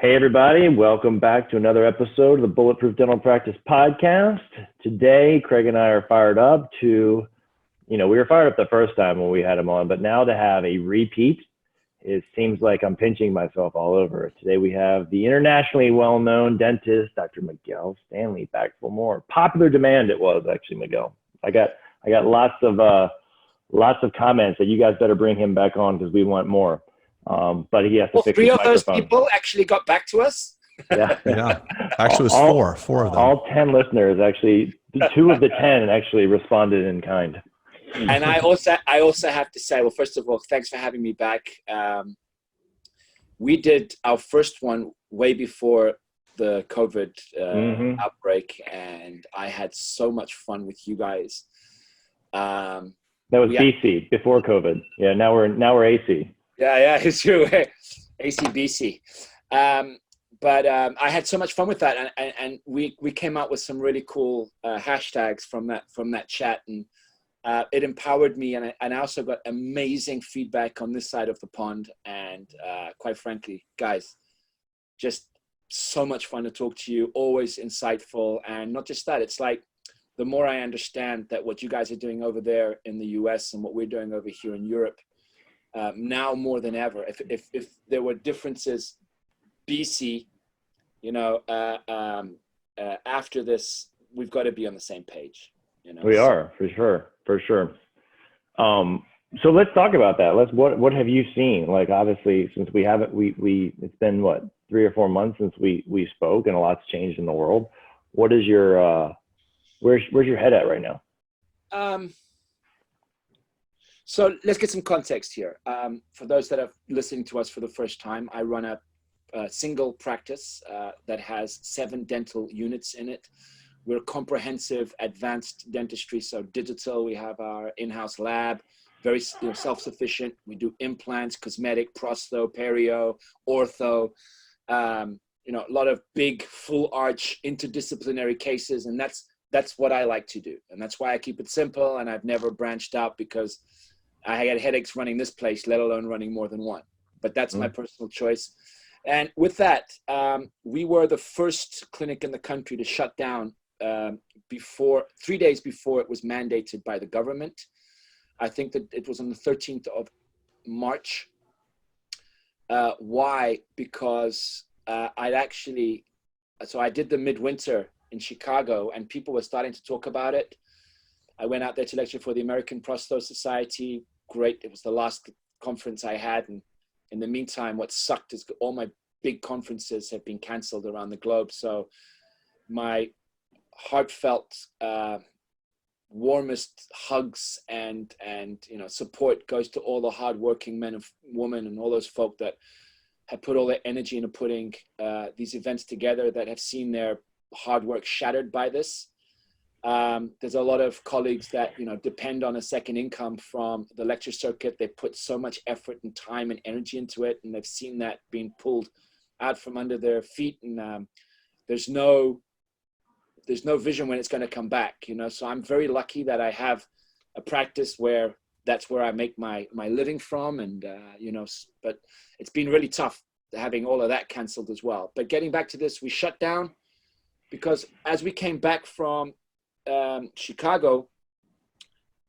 Hey, everybody. Welcome back to another episode of the Bulletproof Dental Practice podcast. Today, Craig and I are fired up to, we were fired up the first time when we had him on, but now to have a repeat, it seems like I'm pinching myself all over. Today, we have the internationally well-known dentist, Dr. Miguel Stanley, back for more. Popular demand it was, actually, Miguel. I got lots of comments that you guys better bring him back on because we want more. But he has to fix his microphone. Three of those people actually got back to us. Yeah. Actually, it was four of them. All 10 listeners, actually, 2 of the 10 actually responded in kind. And I also have to say, well, first of all, thanks for having me back. We did our first one way before the COVID outbreak, and I had so much fun with you guys. That was BC before COVID. Yeah, now we're AC. Yeah, it's true. ACBC. But I had so much fun with that, and we came out with some really cool hashtags from that chat, and it empowered me, and I also got amazing feedback on this side of the pond, and quite frankly, guys, just so much fun to talk to you, always insightful, and not just that, it's like the more I understand that what you guys are doing over there in the US and what we're doing over here in Europe, now more than ever, if there were differences, BC, after this, we've got to be on the same page. We are for sure. So let's talk about that. What have you seen? Like, obviously, since we haven't, it's been what, 3 or 4 months since we spoke, and a lot's changed in the world. What is your where's your head at right now? So let's get some context here. For those that are listening to us for the first time, I run a single practice that has 7 dental units in it. We're comprehensive, advanced dentistry, so digital. We have our in-house lab, very self-sufficient. We do implants, cosmetic, prosto, perio, ortho. A lot of big, full arch, interdisciplinary cases, and that's what I like to do, and that's why I keep it simple. And I've never branched out because I had headaches running this place, let alone running more than one. But that's my personal choice. And with that, we were the first clinic in the country to shut down 3 days before it was mandated by the government. I think that it was on the 13th of March. Why? Because I did the midwinter in Chicago, and people were starting to talk about it. I went out there to lecture for the American Prosto Society. Great. It was the last conference I had. And in the meantime, what sucked is all my big conferences have been canceled around the globe. So my heartfelt, warmest hugs and support goes to all the hardworking men and women and all those folk that have put all their energy into putting these events together, that have seen their hard work shattered by this. There's a lot of colleagues that, depend on a second income from the lecture circuit. They put so much effort and time and energy into it, and they've seen that being pulled out from under their feet. And there's no vision when it's going to come back, So I'm very lucky that I have a practice where that's where I make my living from. And, but it's been really tough having all of that canceled as well. But getting back to this, we shut down because as we came back from Chicago,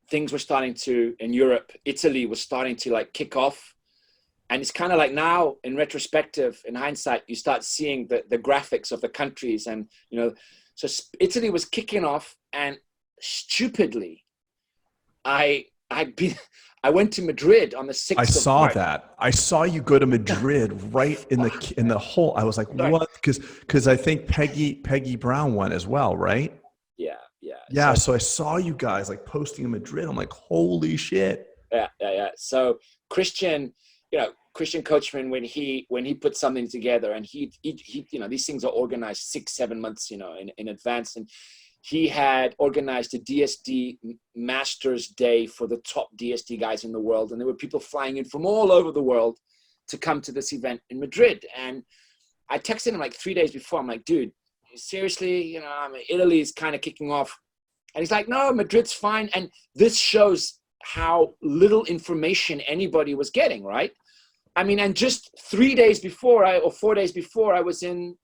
things were starting to, in Europe, Italy was starting to kick off. And it's kind of like now in retrospective, in hindsight, you start seeing the graphics of the countries and, so Italy was kicking off, and stupidly, I went to Madrid on the 6th of March. I saw that. I saw you go to Madrid right in the hole. I was like, what? Because I think Peggy Brown went as well, right? Yeah. So I saw you guys posting in Madrid. I'm like, holy shit. Yeah. So Christian Coachman, when he put something together, and he these things are organized 6-7 months, in advance. And he had organized a DSD Masters Day for the top DSD guys in the world. And there were people flying in from all over the world to come to this event in Madrid. And I texted him 3 days before. I'm like, dude, seriously, Italy is kind of kicking off. And he's like, no, Madrid's fine. And this shows how little information anybody was getting, right? I mean, and just 3 days before or 4 days before, I was in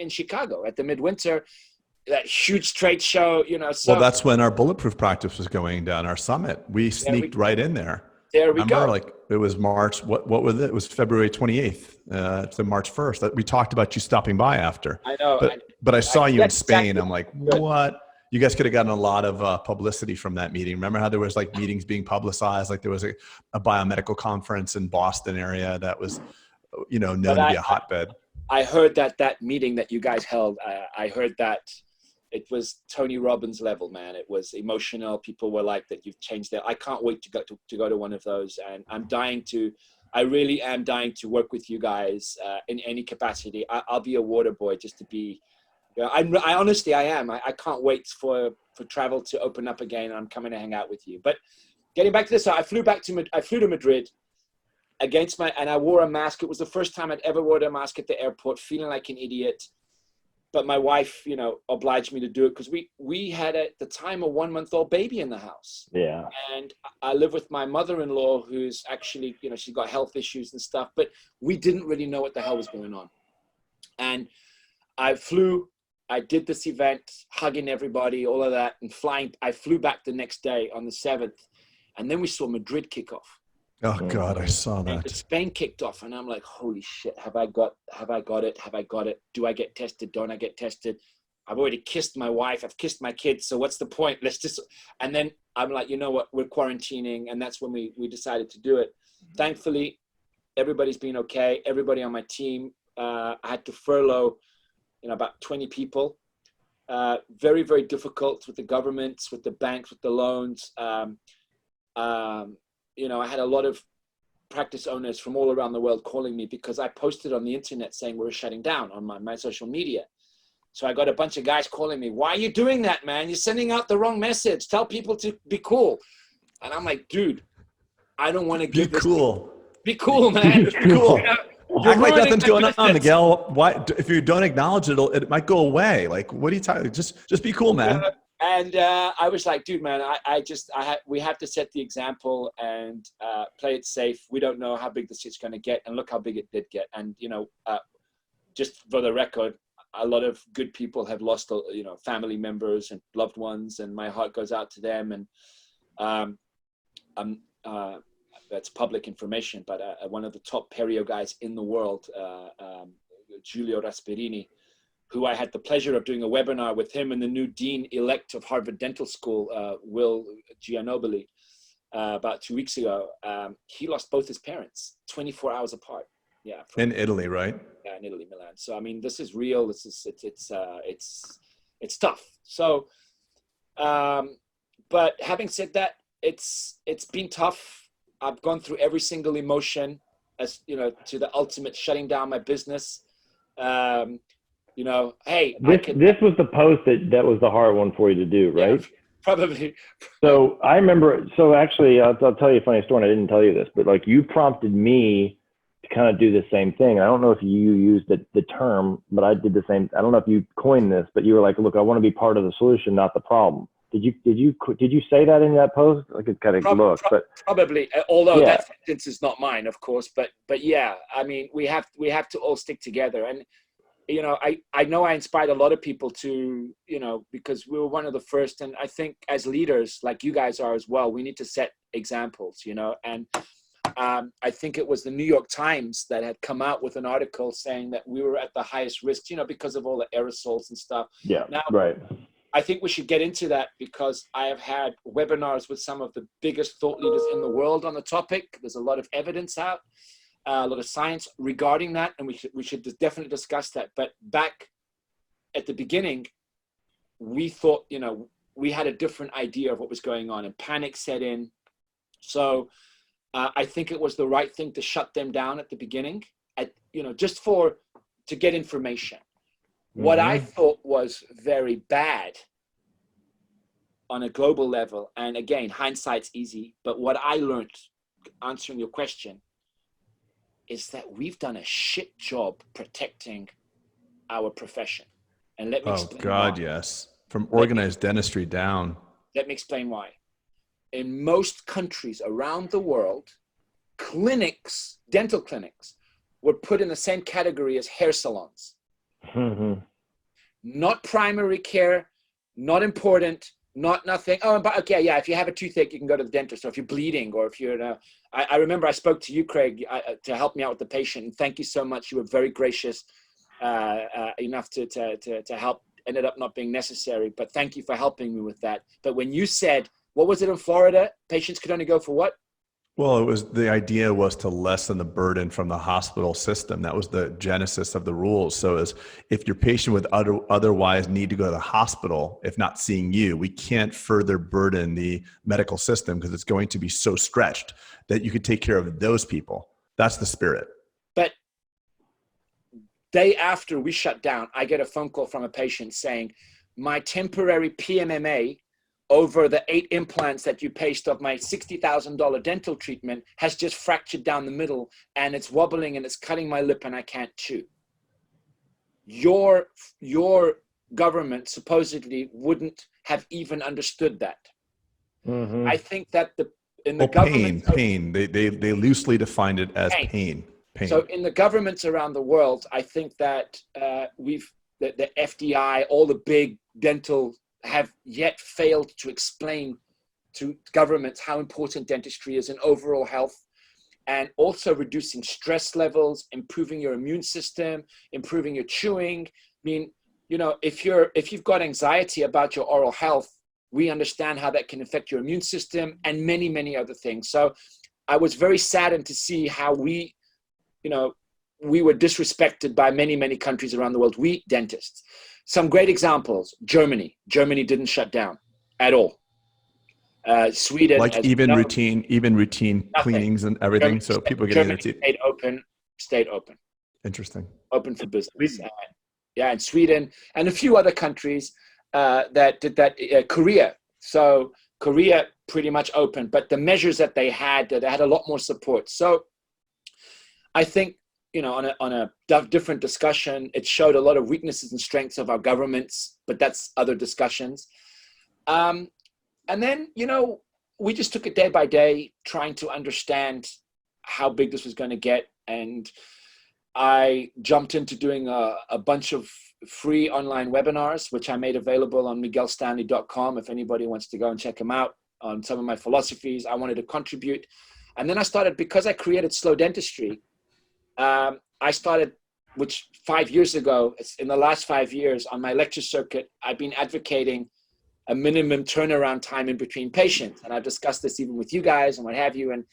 Chicago at the Midwinter, that huge trade show, you know. So well, that's when our Bulletproof practice was going down, our summit. We sneaked right in there. There we Remember, go. like it was March. What was it? It was February 28th to March 1st. We talked about you stopping by after. I know. But I saw you in Spain. Exactly. I'm like, what? You guys could have gotten a lot of publicity from that meeting. Remember how there was like meetings being publicized? Like there was a biomedical conference in Boston area that was, you know, known to be a hotbed. I heard that meeting that you guys held, I heard that it was Tony Robbins level, man. It was emotional. People were like, that you've changed that. I can't wait to go to one of those. And I really am dying to work with you guys in any capacity. I'll be a water boy just to be, you know, I honestly, I am. I can't wait for travel to open up again. I'm coming to hang out with you. But getting back to this, I flew to Madrid and I wore a mask. It was the first time I'd ever worn a mask at the airport, feeling like an idiot. But my wife, you know, obliged me to do it because we had at the time a 1-month-old baby in the house. Yeah. And I live with my mother-in-law, who's actually, you know, she's got health issues and stuff, but we didn't really know what the hell was going on. And I did this event, hugging everybody, all of that, and I flew back the next day on the 7th. And then we saw Madrid kick off. Oh God, I saw that. And Spain kicked off, and I'm like, holy shit, have I got it? Do I get tested? Don't I get tested? I've already kissed my wife. I've kissed my kids. So what's the point? And then I'm like, you know what? We're quarantining. And that's when we decided to do it. Thankfully, everybody's been okay. Everybody on my team, I had to furlough, you know, about 20 people. Very, very difficult with the governments, with the banks, with the loans. You know, I had a lot of practice owners from all around the world calling me because I posted on the internet saying we're shutting down on my social media. So I got a bunch of guys calling me, why are you doing that, man? You're sending out the wrong message. Tell people to be cool. And I'm like, dude, I don't want to give this. Be cool, man. Be cool. Act like nothing's going on, Miguel. Why? If you don't acknowledge it, it might go away. Like, what are you talking? Just be cool, man. And I was like, dude, man, we have to set the example and play it safe. We don't know how big this shit's going to get, and look how big it did get. And you know, just for the record, a lot of good people have lost, you know, family members and loved ones, and my heart goes out to them. And that's public information, but one of the top perio guys in the world, Giulio Rasperini, who I had the pleasure of doing a webinar with him and the new dean-elect of Harvard Dental School, Will Gianobili, about 2 weeks ago. He lost both his parents, 24 hours apart. Yeah. In Italy, right? Yeah, in Italy, Milan. So I mean, this is real. It's tough. So, but having said that, it's been tough. I've gone through every single emotion, as you know, to the ultimate shutting down my business. You know, hey, this was the post that was the hard one for you to do, right? Yeah, probably. So I remember. So actually, I'll tell you a funny story. And I didn't tell you this, but like you prompted me to kind of do the same thing. I don't know if you used the term, but I did the same. I don't know if you coined this, but you were like, "Look, I want to be part of the solution, not the problem." Did you say that in that post? Like it kind of looked, but probably. Although that sentence is not mine, of course. But yeah, I mean, we have to all stick together. And you know, I know I inspired a lot of people to, you know, because we were one of the first. And I think as leaders, like you guys are as well, we need to set examples, you know. And I think it was the New York Times that had come out with an article saying that we were at the highest risk, you know, because of all the aerosols and stuff. Yeah, now, right. I think we should get into that because I have had webinars with some of the biggest thought leaders in the world on the topic. There's a lot of evidence out. A lot of science regarding that, and we should definitely discuss that. But back at the beginning, we thought, you know, we had a different idea of what was going on, and panic set in. So I think it was the right thing to shut them down at the beginning, you know, just to get information. Mm-hmm. What I thought was very bad on a global level, and again, hindsight's easy, but what I learned, answering your question, is that we've done a shit job protecting our profession. And let me explain why. Yes. From organized dentistry down. Let me explain why. In most countries around the world, clinics, dental clinics, were put in the same category as hair salons. Mm-hmm. Not primary care, not important, not nothing. Oh, but okay, yeah, if you have a toothache, you can go to the dentist. Or if you're bleeding, or if you're, I remember I spoke to you, Craig, to help me out with the patient. And thank you so much. You were very gracious enough to help. Ended up not being necessary, but thank you for helping me with that. But when you said, what was it in Florida? Patients could only go for what? Well, the idea was to lessen the burden from the hospital system. That was the genesis of the rules. So as if your patient would otherwise need to go to the hospital, if not seeing you, we can't further burden the medical system because it's going to be so stretched that you could take care of those people. That's the spirit. But day after we shut down, I get a phone call from a patient saying, my temporary PMMA over the 8 implants that you pasted of my $60,000 dental treatment has just fractured down the middle, and it's wobbling and it's cutting my lip and I can't chew. Your government supposedly wouldn't have even understood that. Mm-hmm. I think that in the government, pain. They loosely defined it as pain. So in the governments around the world, I think that the FDI, all the big dental have yet failed to explain to governments how important dentistry is in overall health, and also reducing stress levels, improving your immune system, improving your chewing. I mean, you know, if you've got anxiety about your oral health, we understand how that can affect your immune system and many, many other things. So I was very saddened to see how we were disrespected by many, many countries around the world, we dentists. Some great examples: Germany didn't shut down at all. Sweden, like even routine nothing. cleanings and everything. So people getting their teeth stayed open. Interesting. Open for business. And Sweden and a few other countries that did that. Korea. So Korea pretty much open, but the measures that they had a lot more support. So I think, on a different discussion, it showed a lot of weaknesses and strengths of our governments, but that's other discussions. And then, we just took it day by day, trying to understand how big this was going to get. And I jumped into doing a bunch of free online webinars, which I made available on miguelstanley.com. If anybody wants to go and check them out on some of my philosophies, I wanted to contribute. And then I started, because I created Slow Dentistry, I started, which 5 years ago, in the last 5 years on my lecture circuit, I've been advocating a minimum turnaround time in between patients. And I've discussed this even with you guys and what have you. And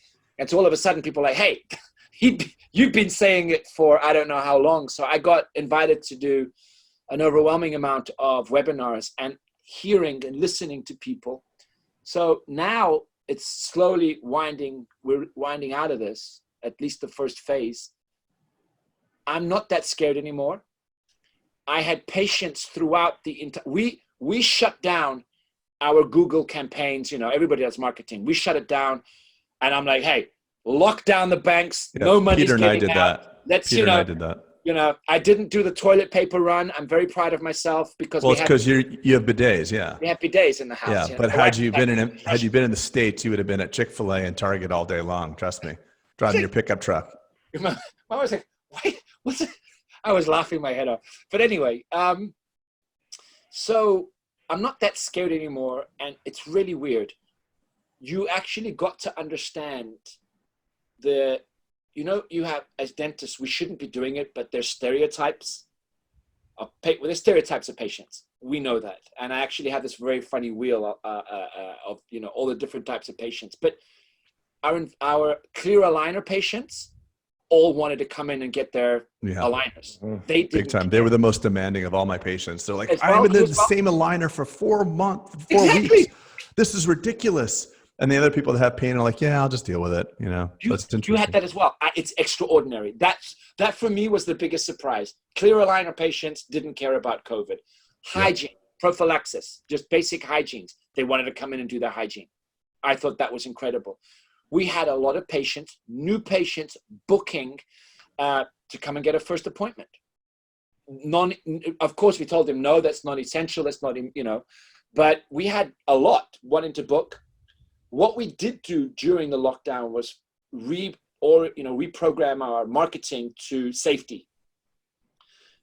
so all of a sudden people are like, hey, you've been saying it for I don't know how long. So I got invited to do an overwhelming amount of webinars and hearing and listening to people. So now it's slowly we're winding out of this, at least the first phase. I'm not that scared anymore. I had patients throughout the entire, we shut down our Google campaigns, everybody does marketing. We shut it down, and I'm like, hey, lock down the banks. Yeah, no money's Peter and I did out. That. Peter and I did that. I didn't do the toilet paper run. I'm very proud of myself because it's because you have bidets, yeah. We have bidets in the house. Yeah, but had you been in the States, you would have been at Chick-fil-A and Target all day long. Trust me, driving your pickup truck. I was like, wait, what's it? I was laughing my head off. But anyway, so I'm not that scared anymore, and it's really weird. You actually got to understand you have, as dentists, we shouldn't be doing it, but there's stereotypes of patients. We know that. And I actually have this very funny wheel of all the different types of patients. But our clear aligner patients all wanted to come in and get their aligners. They didn't big time. care. They were the most demanding of all my patients. They're like, I've been in the same aligner for 4 weeks. This is ridiculous. And the other people that have pain are like, yeah, I'll just deal with it. You had that as well. It's extraordinary. That for me was the biggest surprise. Clear aligner patients didn't care about COVID. Hygiene, prophylaxis, just basic hygienes. They wanted to come in and do their hygiene. I thought that was incredible. We had a lot of patients, new patients, booking to come and get a first appointment. Of course, we told them, no, that's not essential. That's not, but we had a lot wanting to book. What we did do during the lockdown was reprogram our marketing to safety.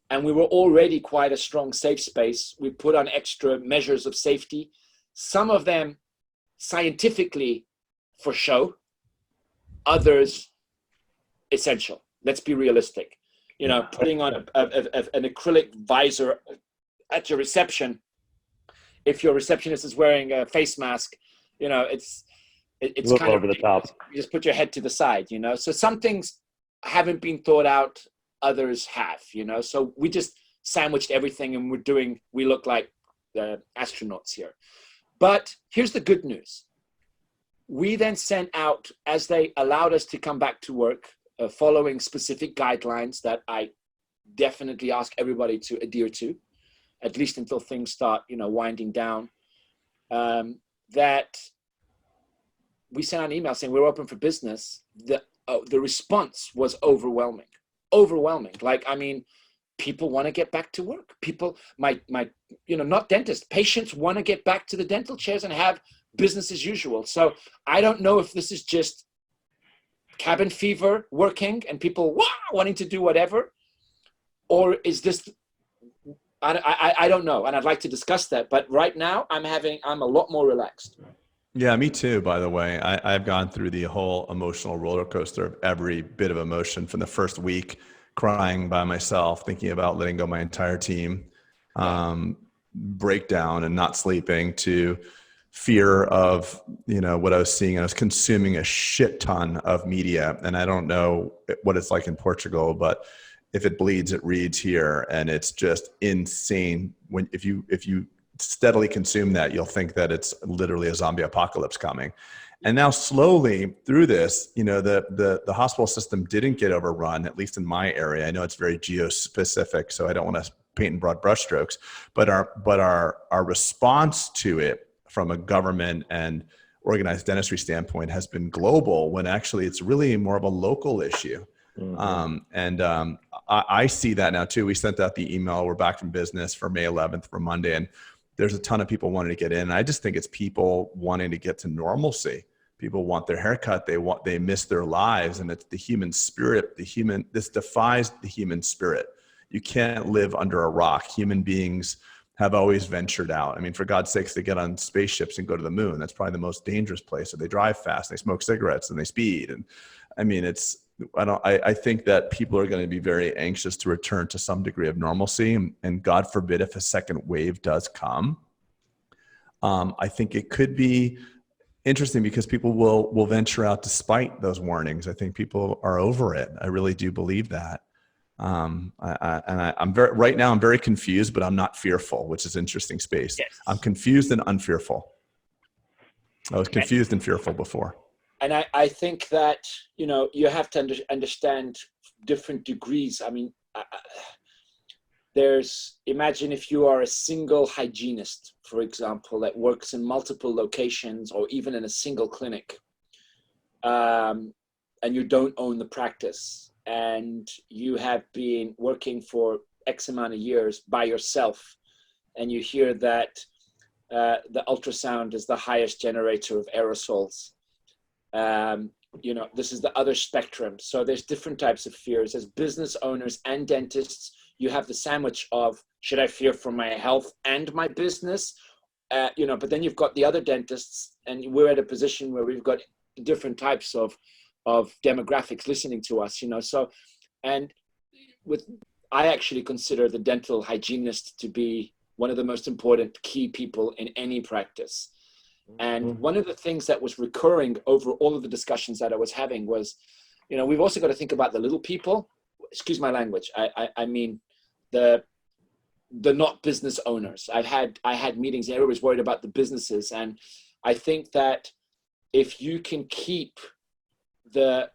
And we were already quite a strong safe space. We put on extra measures of safety, some of them scientifically for show, others essential. Let's be realistic. Putting on an acrylic visor at your reception, if your receptionist is wearing a face mask, it's kind of over the top. You just put your head to the side, So some things haven't been thought out, others have, So we just sandwiched everything, and we look like the astronauts here. But here's the good news. We then sent out, as they allowed us to come back to work, following specific guidelines that I definitely ask everybody to adhere to, at least until things start, winding down, that we sent out an email saying we're open for business. The response was overwhelming. People want to get back to work. People, not dentists, patients want to get back to the dental chairs and have business as usual. So I don't know if this is just cabin fever working and people wanting to do whatever, or is this, I don't know. And I'd like to discuss that. But right now I'm a lot more relaxed. Yeah, me too, by the way. I've gone through the whole emotional roller coaster of every bit of emotion from the first week, crying by myself, thinking about letting go my entire team, breakdown and not sleeping, to fear of, what I was seeing. I was consuming a shit ton of media, and I don't know what it's like in Portugal, but if it bleeds, it reads here. And it's just insane. If you steadily consume that, you'll think that it's literally a zombie apocalypse coming. And now slowly through this, the hospital system didn't get overrun, at least in my area. I know it's very geo-specific, so I don't want to paint in broad brushstrokes, but our response to it from a government and organized dentistry standpoint has been global, when actually it's really more of a local issue. Mm-hmm. I see that now too. We sent out the email, we're back from business for May 11th, for Monday, and there's a ton of people wanting to get in. I just think it's people wanting to get to normalcy. People want their haircut. They miss their lives, and it's the human spirit. This defies the human spirit. You can't live under a rock. Human beings have always ventured out. I mean, for God's sakes, they get on spaceships and go to the moon. That's probably the most dangerous place. So they drive fast, they smoke cigarettes, and they speed. And I mean, I think that people are going to be very anxious to return to some degree of normalcy. And God forbid if a second wave does come. I think it could be interesting because people will venture out despite those warnings. I think people are over it. I really do believe that. I'm very confused, but I'm not fearful, which is interesting space. Yes. I'm confused and unfearful. I was confused and fearful before. And I think that, you have to understand different degrees. I mean, imagine if you are a single hygienist, for example, that works in multiple locations or even in a single clinic, and you don't own the practice, and you have been working for X amount of years by yourself, and you hear that the ultrasound is the highest generator of aerosols. This is the other spectrum. So there's different types of fears. As business owners and dentists, you have the sandwich of, should I fear for my health and my business? But then you've got the other dentists, and we're at a position where we've got different types of demographics listening to us, So, and I actually consider the dental hygienist to be one of the most important key people in any practice. And one of the things that was recurring over all of the discussions that I was having was, we've also got to think about the little people. Excuse my language. I mean, the not business owners. I had meetings and everybody's worried about the businesses. And I think that if you can keep the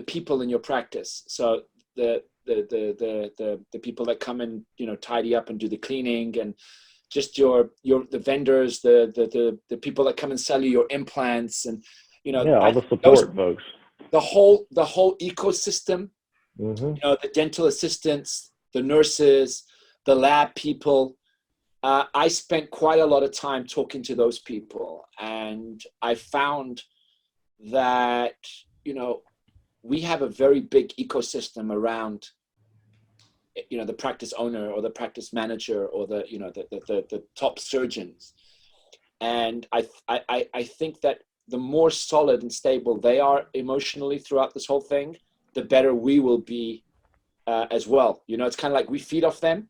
people in your practice, so the people that come and tidy up and do the cleaning, and just the vendors, the people that come and sell you your implants, and all the support folks, the whole ecosystem, the dental assistants, the nurses, the lab people. I spent quite a lot of time talking to those people, and I found that we have a very big ecosystem around, the practice owner or the practice manager or the top surgeons. And I think that the more solid and stable they are emotionally throughout this whole thing, the better we will be as well. It's kind of like we feed off them.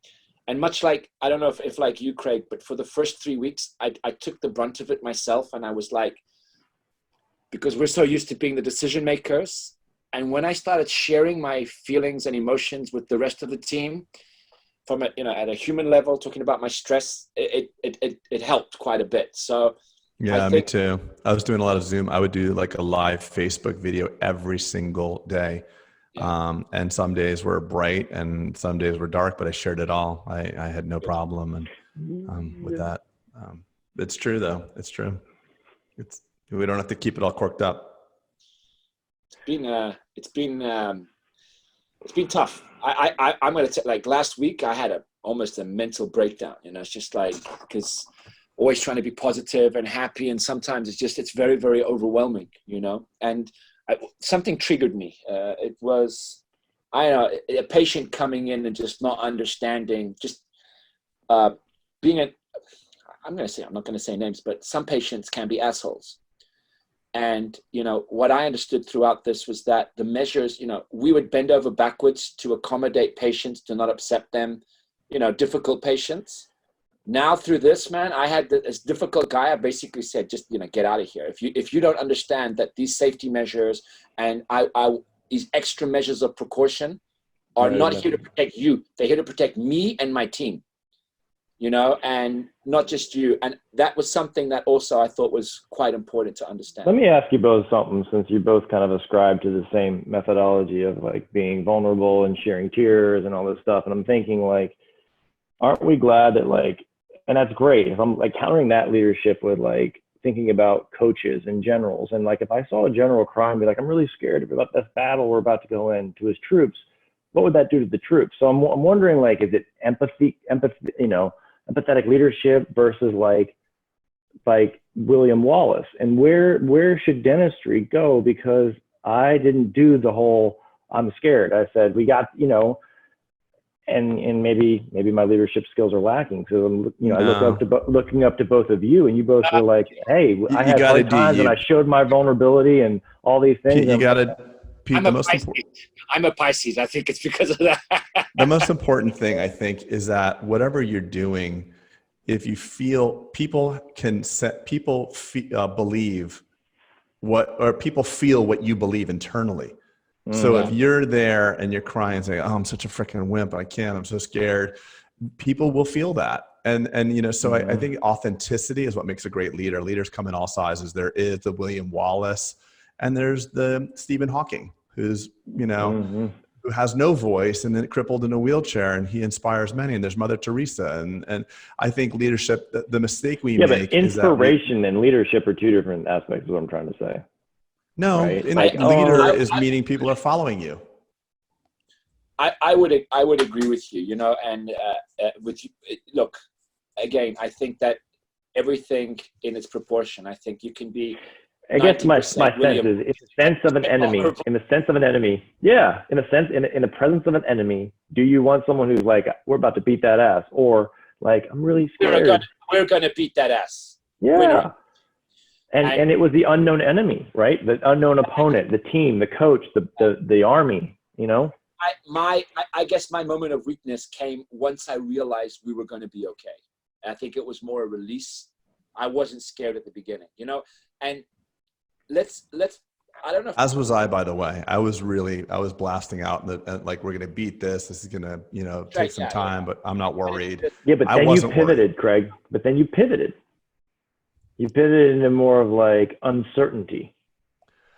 And much like, I don't know if like you, Craig, but for the first 3 weeks, I took the brunt of it myself. And I was like, because we're so used to being the decision makers. And when I started sharing my feelings and emotions with the rest of the team from at a human level, talking about my stress, it helped quite a bit. So yeah, me too. I was doing a lot of Zoom. I would do like a live Facebook video every single day. Yeah. And some days were bright and some days were dark, but I shared it all. I had no problem with that. It's true though. It's true. We don't have to keep it all corked up. It's been tough. I'm going to say, like, last week I had almost a mental breakdown. It's just like, because always trying to be positive and happy. And sometimes it's very, very overwhelming, and something triggered me. It was, a patient coming in and just not understanding, just I'm not going to say names, but some patients can be assholes. And, what I understood throughout this was that the measures, we would bend over backwards to accommodate patients, to not upset them, difficult patients. Now through this, man, I had this difficult guy. I basically said, just, get out of here. If you don't understand that these safety measures and these extra measures of precaution are not here to protect you. They're here to protect me and my team. And not just you. And that was something that also I thought was quite important to understand. Let me ask you both something, since you both kind of ascribe to the same methodology of like being vulnerable and sharing tears and all this stuff. And I'm thinking, like, aren't we glad that, like, and that's great. If I'm like countering that leadership with like thinking about coaches and generals, and like if I saw a general cry and be like, I'm really scared about this battle we're about to go in to his troops, what would that do to the troops? So I'm wondering, like, is it empathy, empathetic leadership versus like William Wallace, and where should dentistry go? Because I didn't do the whole I'm scared. I said we got, and maybe my leadership skills are lacking. So I looking up to both of you, and you both were like, hey, I had hard times and I showed my vulnerability and all these things. You got to. I'm a Pisces. I think it's because of that. The most important thing, I think, is that whatever you're doing, if you feel believe people feel what you believe internally. Mm-hmm. So if you're there and you're crying saying, oh, I'm such a freaking wimp, I'm so scared, people will feel that. And so I think authenticity is what makes a great leader. Leaders come in all sizes. There is the William Wallace and there's the Stephen Hawking, who's, who has no voice and then crippled in a wheelchair, and he inspires many. And there's Mother Teresa. And I think leadership, the mistake we make but inspiration and leadership are two different aspects of what I'm trying to say. No, right? Leader is meaning people are following you. I would agree with you, and with you. Look, again, I think that everything in its proportion. I think you can be. I guess my sense is, in the sense of an enemy, yeah, in the presence of an enemy, do you want someone who's like, we're about to beat that ass, or like, I'm really scared. We're gonna beat that ass. Yeah. And it was the unknown enemy, right? The unknown opponent, the team, the coach, the army, I guess my moment of weakness came once I realized we were going to be okay. I think it was more a release. I wasn't scared at the beginning, and let's, I don't know. As was I, by the way. I was blasting out that like, we're going to beat this. This is going to, take some time, but I'm not worried. Yeah, but then you pivoted, Craig. But then you pivoted. You pivoted into more of like uncertainty.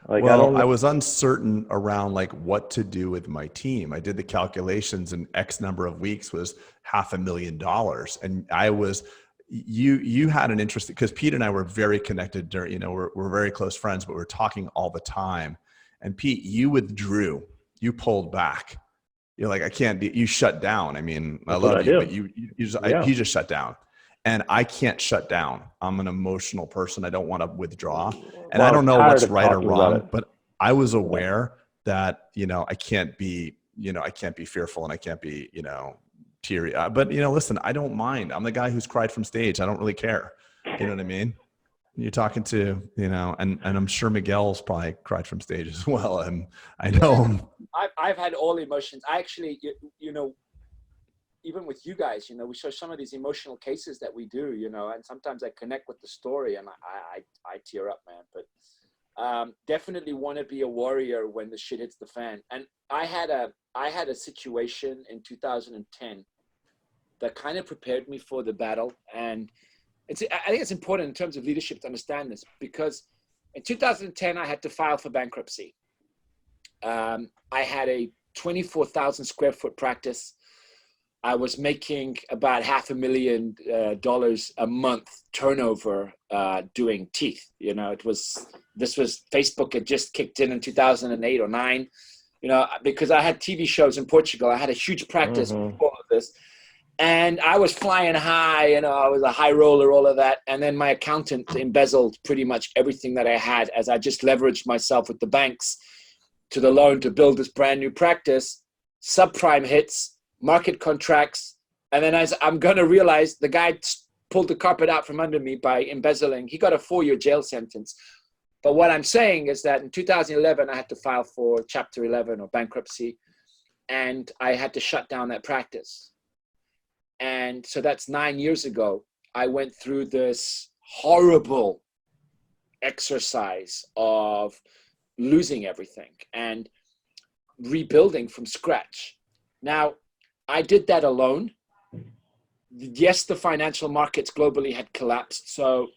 Like, I was uncertain around like what to do with my team. I did the calculations, and X number of weeks was $500,000. And I was, you had an interest, because Pete and I were very connected during, we're very close friends, but we're talking all the time. And Pete, you withdrew, you pulled back. You're like, I can't be, you shut down. I mean, I love you, but he just shut down. And I can't shut down. I'm an emotional person. I don't want to withdraw. And I don't know what's right or wrong, but I was aware that, I can't be fearful and I can't be, teary. But, listen, I don't mind. I'm the guy who's cried from stage. I don't really care. You know what I mean? You're talking to, and I'm sure Miguel's probably cried from stage as well. And I know him. I've had all emotions. I actually, even with you guys, we show some of these emotional cases that we do, and sometimes I connect with the story and I tear up, man. But definitely want to be a warrior when the shit hits the fan. And I had a situation in 2010 that kind of prepared me for the battle. And I think it's important in terms of leadership to understand this, because in 2010, I had to file for bankruptcy. I had a 24,000 square foot practice. I was making about $500,000 a month turnover doing teeth. This was Facebook had just kicked in 2008 or 9. Because I had TV shows in Portugal. I had a huge practice with all of this. And I was flying high, I was a high roller, all of that. And then my accountant embezzled pretty much everything that I had as I just leveraged myself with the banks to the loan to build this brand new practice. Subprime hits, market contracts. And then as I'm going to realize, the guy pulled the carpet out from under me by embezzling. He got a 4-year jail sentence. But what I'm saying is that in 2011, I had to file for Chapter 11 or bankruptcy, and I had to shut down that practice. And so that's 9 years ago. I went through this horrible exercise of losing everything and rebuilding from scratch. Now, I did that alone. Yes, the financial markets globally had collapsed. So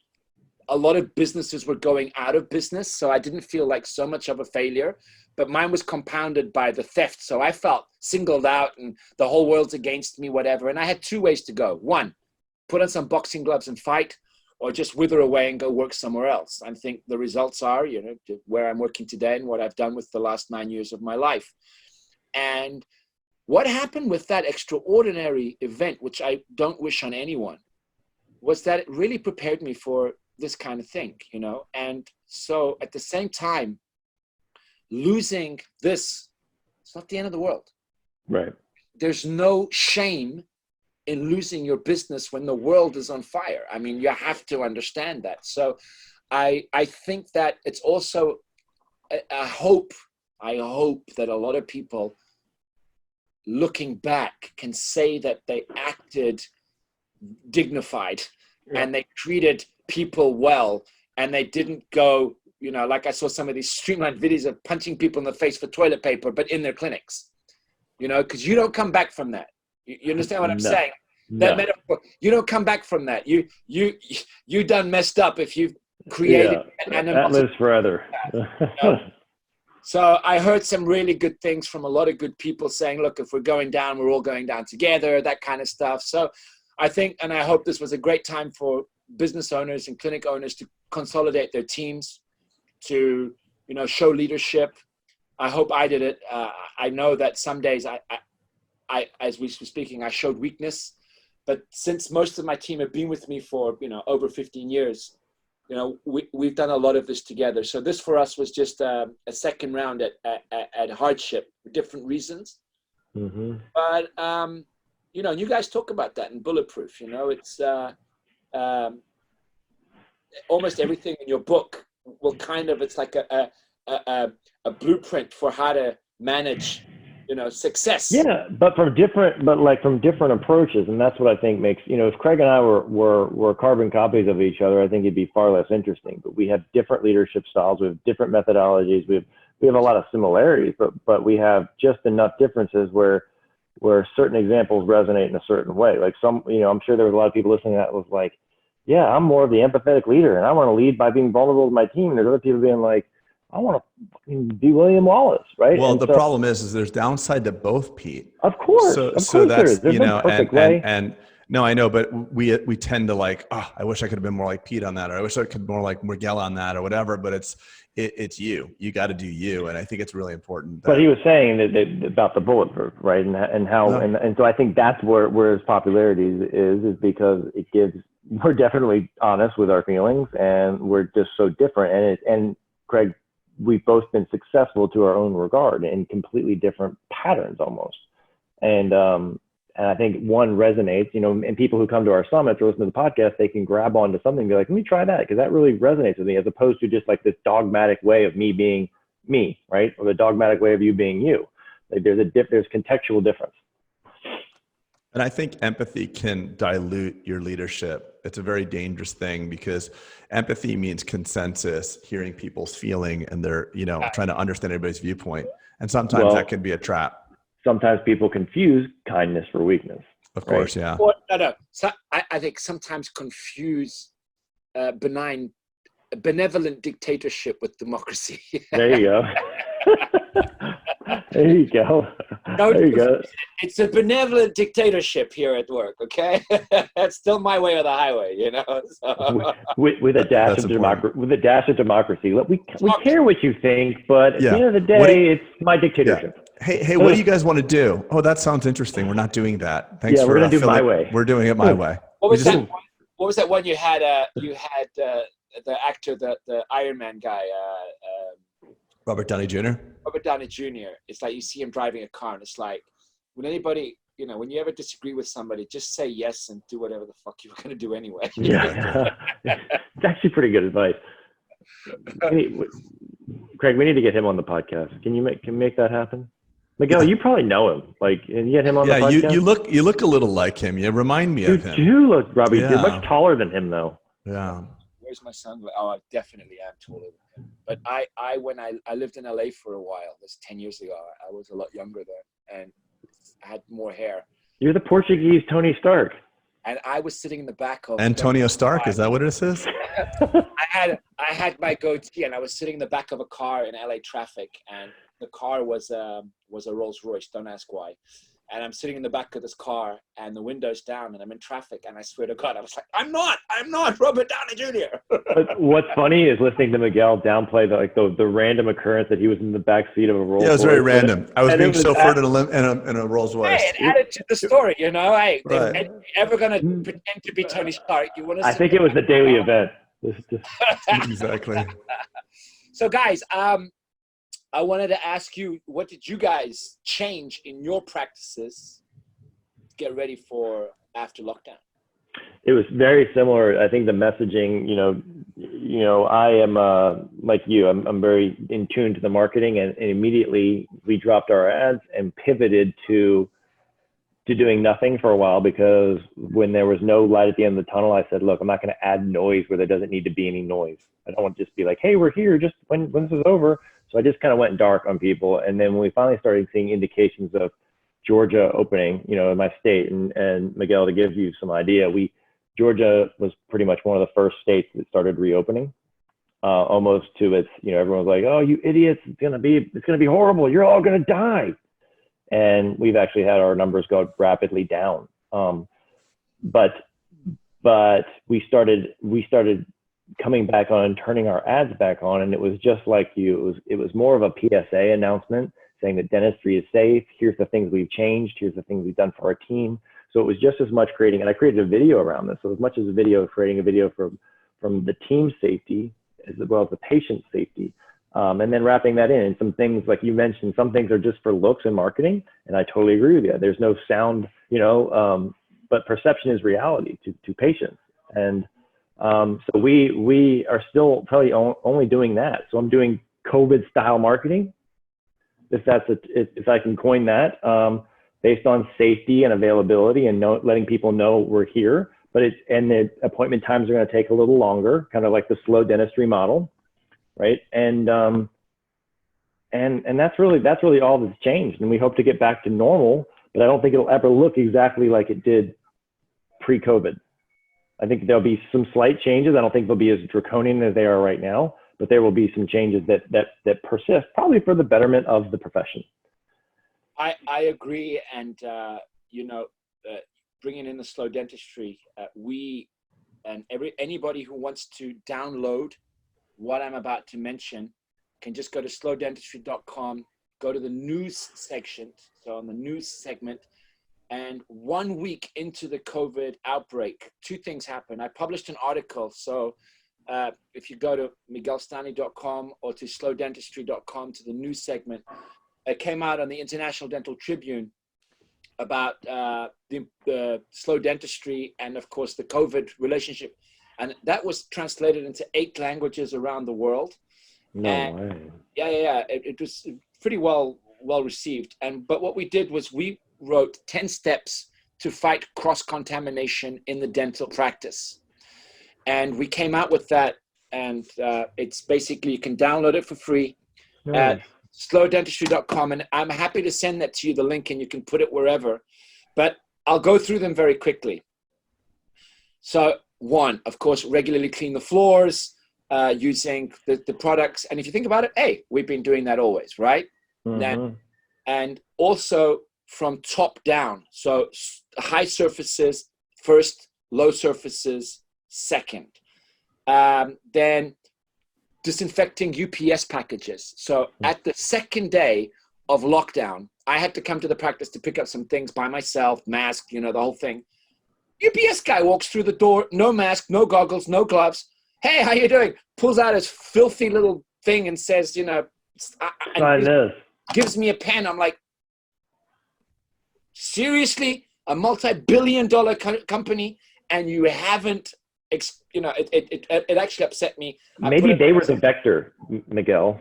a lot of businesses were going out of business. So I didn't feel like so much of a failure, but mine was compounded by the theft. So I felt singled out and the whole world's against me, whatever. And I had 2 ways to go. 1, put on some boxing gloves and fight, or just wither away and go work somewhere else. I think the results are, where I'm working today and what I've done with the last 9 years of my life. And what happened with that extraordinary event, which I don't wish on anyone, was that it really prepared me for this kind of thing, And so at the same time, losing this, it's not the end of the world. Right. There's no shame in losing your business when the world is on fire. I mean, you have to understand that. So I think that it's also, I hope that a lot of people looking back can say that they acted dignified and they treated people well, and they didn't go, like I saw some of these streamlined videos of punching people in the face for toilet paper, but in their clinics, because you don't come back from that. You understand what I'm saying? That metaphor, you don't come back from that. You done messed up if you've created an that lives forever. So I heard some really good things from a lot of good people saying, look, if we're going down, we're all going down together, that kind of stuff. So I think, and I hope this was a great time for business owners and clinic owners to consolidate their teams, to, show leadership. I hope I did it. I know that some days I, as we were speaking, I showed weakness, but since most of my team have been with me for, over 15 years, we've done a lot of this together. So this for us was just a second round at hardship for different reasons. Mm-hmm. But, you guys talk about that in Bulletproof, it's almost everything in your book will it's like a blueprint for how to manage, success. Yeah, but from different approaches. And that's what I think makes, if Craig and I were carbon copies of each other, I think it'd be far less interesting. But we have different leadership styles. We have different methodologies. We have a lot of similarities, but we have just enough differences where certain examples resonate in a certain way. Like I'm sure there was a lot of people listening to that was like, yeah, I'm more of the empathetic leader and I want to lead by being vulnerable to my team. And there's other people being like, I want to be William Wallace, right? Well, the problem is there's downside to both, Pete. Of course. So that's, and no, I know, but we tend to like, I wish I could have been more like Pete on that, or I wish I could be more like Miguel on that or whatever, but it's you got to do you. And I think it's really important. But he was saying that about the Bulletproof, right? And how, and so I think that's where his popularity is because it gives, we're definitely honest with our feelings and we're just so different. And Craig we've both been successful to our own regard in completely different patterns almost. And I think one resonates, you know, and people who come to our summits or listen to the podcast, they can grab onto something and be like, let me try that, because that really resonates with me, as opposed to just like this dogmatic way of me being me, right? Or the dogmatic way of you being you. Like there's contextual difference. And I think empathy can dilute your leadership. It's a very dangerous thing, because empathy means consensus, hearing people's feeling, and they're, you know, trying to understand everybody's viewpoint. And sometimes that can be a trap. Sometimes people confuse kindness for weakness. Of course, yeah. Or, no. So I think sometimes confuse benevolent dictatorship with democracy. There you go. There you go. There you go. It's a benevolent dictatorship here at work, okay? That's still my way or the highway, you know. So. With a dash of democracy. With a dash of democracy. We care what you think, but at the end of the day, it's my dictatorship. Yeah. Hey, what do you guys want to do? Oh, that sounds interesting. We're not doing that. Thanks for we're gonna do my way. We're doing it my way. What was that one you had? You had the actor, the Iron Man guy. Robert Downey Jr. Robert Downey Jr. It's like you see him driving a car, and it's like, when anybody, you know, when you ever disagree with somebody, just say yes and do whatever the fuck you were going to do anyway. Yeah, it's actually pretty good advice. Craig, we need to get him on the podcast. Can you make that happen? Miguel, you probably know him. Like, and you get him on the podcast. Yeah, you look a little like him. You remind me of him. You do look, Robbie. Yeah. You're much taller than him, though. Yeah. Where's my son? Oh, I definitely am taller than him. But when I lived in LA for a while, this 10 years ago, I was a lot younger then, and I had more hair. You're the Portuguese Tony Stark. And I was sitting in the back of Antonio Stark. Is that what it is? I had my goatee, and I was sitting in the back of a car in LA traffic, and the car was a Rolls Royce. Don't ask why. And I'm sitting in the back of this car, and the window's down, and I'm in traffic, and I swear to God, I was like, I'm not Robert Downey Jr. But what's funny is listening to Miguel downplay the random occurrence that he was in the back seat of a Rolls Royce. Yeah, it was very random. I was being chauffeured in a Rolls Royce. Hey, it added to the story, you know. Hey, right. If you're ever gonna pretend to be Tony Stark, you want to. I think it was a daily event. Exactly. So, guys, I wanted to ask you, what did you guys change in your practices to get ready for after lockdown? It was very similar. I think the messaging, you know, I am like you. I'm very in tune to the marketing, and immediately we dropped our ads and pivoted to doing nothing for a while, because when there was no light at the end of the tunnel, I said, look, I'm not going to add noise where there doesn't need to be any noise. I don't want to just be like, hey, we're here just when this is over. So I just kind of went dark on people. And then when we finally started seeing indications of Georgia opening, you know, in my state, and Miguel, to give you some idea, Georgia was pretty much one of the first states that started reopening, almost to its, you know, everyone was like, oh, you idiots, it's going to be horrible. You're all going to die. And we've actually had our numbers go rapidly down. But we started coming back on and turning our ads back on, and it was just like you. It was more of a PSA announcement saying that dentistry is safe. Here's the things we've changed. Here's the things we've done for our team. So it was just as much creating, and I created a video around this. So as much as creating a video from the team safety as well as the patient safety, and then wrapping that in. And some things, like you mentioned, some things are just for looks and marketing, and I totally agree with you. There's no sound, you know, but perception is reality to patients. And so we are still probably only doing that. So I'm doing COVID style marketing, if I can coin that, based on safety and availability, and letting people know we're here. But and the appointment times are going to take a little longer, kind of like the slow dentistry model, right? And that's really all that's changed. And we hope to get back to normal, but I don't think it'll ever look exactly like it did pre-COVID. I think there'll be some slight changes. I don't think they'll be as draconian as they are right now, but there will be some changes that persist, probably for the betterment of the profession. I agree. And, bringing in the slow dentistry, anybody who wants to download what I'm about to mention can just go to slowdentistry.com, go to the news section. So on the news segment, and 1 week into the COVID outbreak, two things happened. I published an article. So if you go to miguelstanley.com or to slowdentistry.com to the news segment, it came out on the International Dental Tribune about the slow dentistry and, of course, the COVID relationship. And that was translated into 8 languages around the world. No way. Yeah. It was pretty well received. But what we did was we wrote 10 steps to fight cross-contamination in the dental practice. And we came out with that. And it's basically, you can download it for free at slowdentistry.com. And I'm happy to send that to you, the link, and you can put it wherever. But I'll go through them very quickly. So 1, of course, regularly clean the floors using the products. And if you think about it, hey, we've been doing that always, right? And also from top down. So high surfaces first, low surfaces second. Then disinfecting UPS packages. So at the second day of lockdown, I had to come to the practice to pick up some things by myself, mask, the whole thing. UPS guy walks through the door, no mask, no goggles, no gloves. Hey, how you doing? Pulls out his filthy little thing and says, Sign this. Gives me a pen. I'm like, seriously? A multi-billion-dollar company, and you haven't, it actually upset me. Maybe they were the vector, Miguel.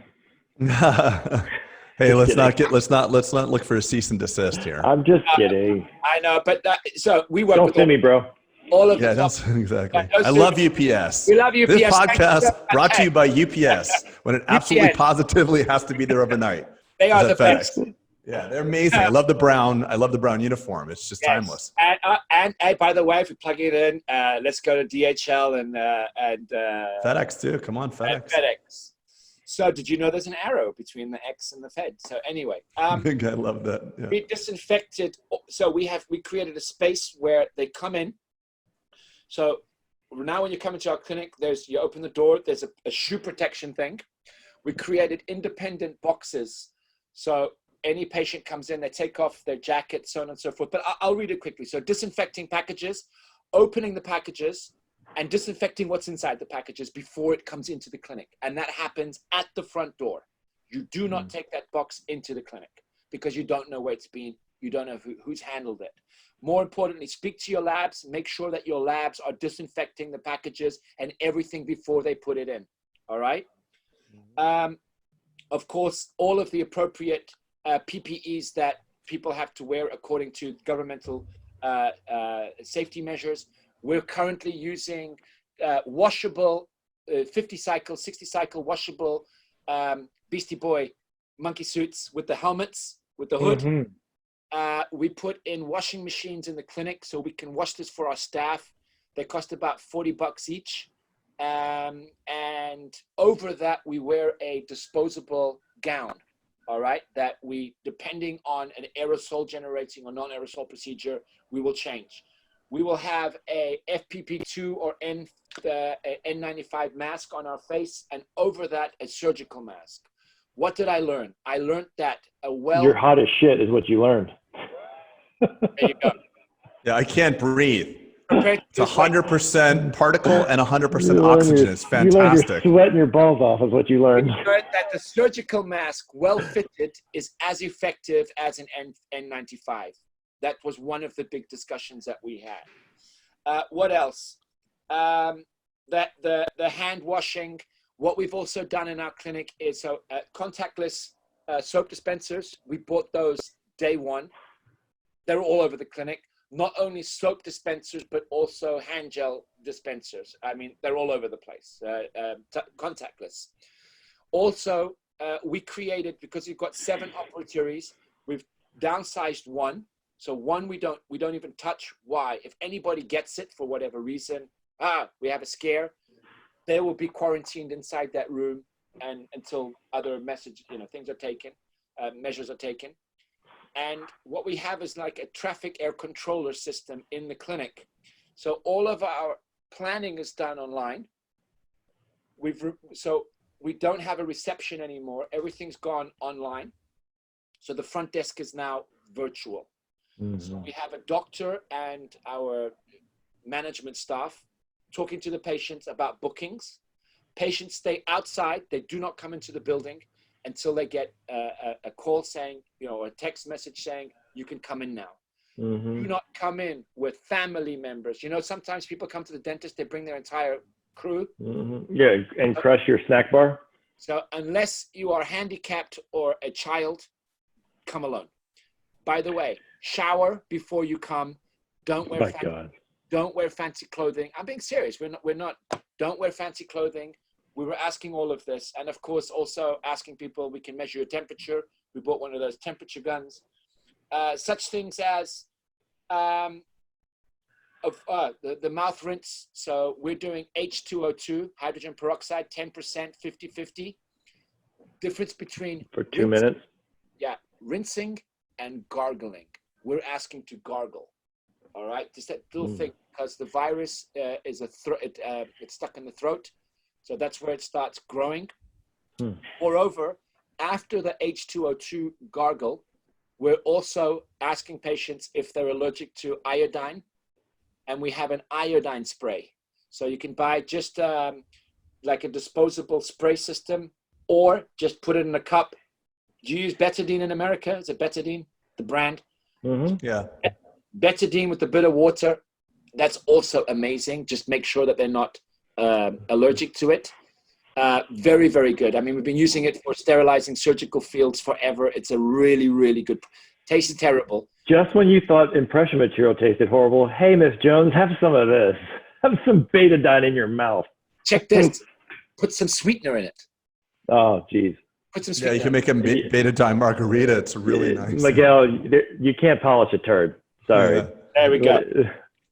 Hey, let's not look for a cease and desist here. I'm just kidding. I know, but so we work. Don't sue me, bro. All of exactly. I love UPS. We love UPS. This podcast brought to you by UPS when it absolutely positively has to be there overnight. They are the best. Yeah, they're amazing. I love the brown uniform. It's just timeless. And by the way, if you plug it in, let's go to DHL and FedEx too. Come on, FedEx. FedEx. So did you know there's an arrow between the X and the Fed? So anyway, I think I love that. Yeah. We disinfected. So we created a space where they come in. So now when you come into our clinic, you open the door, there's a shoe protection thing. We created independent boxes. So any patient comes in, they take off their jacket, so on and so forth. But I'll read it quickly. So disinfecting packages, opening the packages, and disinfecting what's inside the packages before it comes into the clinic. And that happens at the front door. You do not take that box into the clinic because you don't know where it's been. You don't know who's handled it. More importantly, speak to your labs. Make sure that your labs are disinfecting the packages and everything before they put it in. All right? Of course, all of the appropriate PPEs that people have to wear according to governmental safety measures. We're currently using washable 50 cycle, 60 cycle washable Beastie Boy monkey suits with the helmets, with the hood. We put in washing machines in the clinic so we can wash this for our staff. They cost about $40 each. And over that, we wear a disposable gown. All right, that we, depending on an aerosol generating or non-aerosol procedure, we will change. We will have a FPP2 or N95 mask on our face, and over that, a surgical mask. What did I learn? I learned that you're hot as shit is what you learned. There you go. Yeah, I can't breathe. It's 100% particle and 100% oxygen. It's fantastic. You're sweating your balls off is what you learned. We learned that the surgical mask, well fitted, is as effective as an N95. That was one of the big discussions that we had. What else? That the hand washing. What we've also done in our clinic is contactless soap dispensers. We bought those day one. They're all over the clinic. Not only soap dispensers, but also hand gel dispensers. I mean, they're all over the place, contactless. Also, we created, because we've got 7 operatories, we've downsized 1. So 1 we don't even touch. Why? If anybody gets it for whatever reason, we have a scare, they will be quarantined inside that room and until other things are taken, measures are taken. And what we have is like a traffic air controller system in the clinic. So all of our planning is done online. So we don't have a reception anymore. Everything's gone online. So the front desk is now virtual. So we have a doctor and our management staff talking to the patients about bookings. patients stay outside. They do not come into the building until they get a call saying, or a text message saying, you can come in now. Mm-hmm. Do not come in with family members. Sometimes people come to the dentist, they bring their entire crew. Mm-hmm. Yeah, and crush your snack bar. So unless you are handicapped or a child, come alone. By the way, shower before you come. Don't wear fancy clothing. I'm being serious. Don't wear fancy clothing. We were asking all of this. And of course, also asking people, we can measure your temperature. We bought one of those temperature guns. Such things as the mouth rinse. So we're doing H2O2, hydrogen peroxide, 10%, 50-50. Difference between for 2 minutes. Yeah, rinsing and gargling. We're asking to gargle. All right, just that little thing, because the virus is it's stuck in the throat, so that's where it starts growing. Moreover, after the H2O2 gargle, we're also asking patients if they're allergic to iodine, and we have an iodine spray. So you can buy just like a disposable spray system, or just put it in a cup. Do you use Betadine in America? Is it Betadine, the brand? Mm-hmm. Yeah. Betadine with a bit of water. That's also amazing. Just make sure that they're not allergic to it. Very, very good. I mean, we've been using it for sterilizing surgical fields forever. It's a really, really good. Tastes terrible. Just when you thought impression material tasted horrible, hey, Miss Jones, have some of this. Have some Betadine in your mouth. Check this. Put some sweetener in it. Oh, geez. Put some sweetener. Yeah, you can make a Betadine margarita. It's really nice. Miguel, you can't polish a turd. Sorry. Yeah. There we go.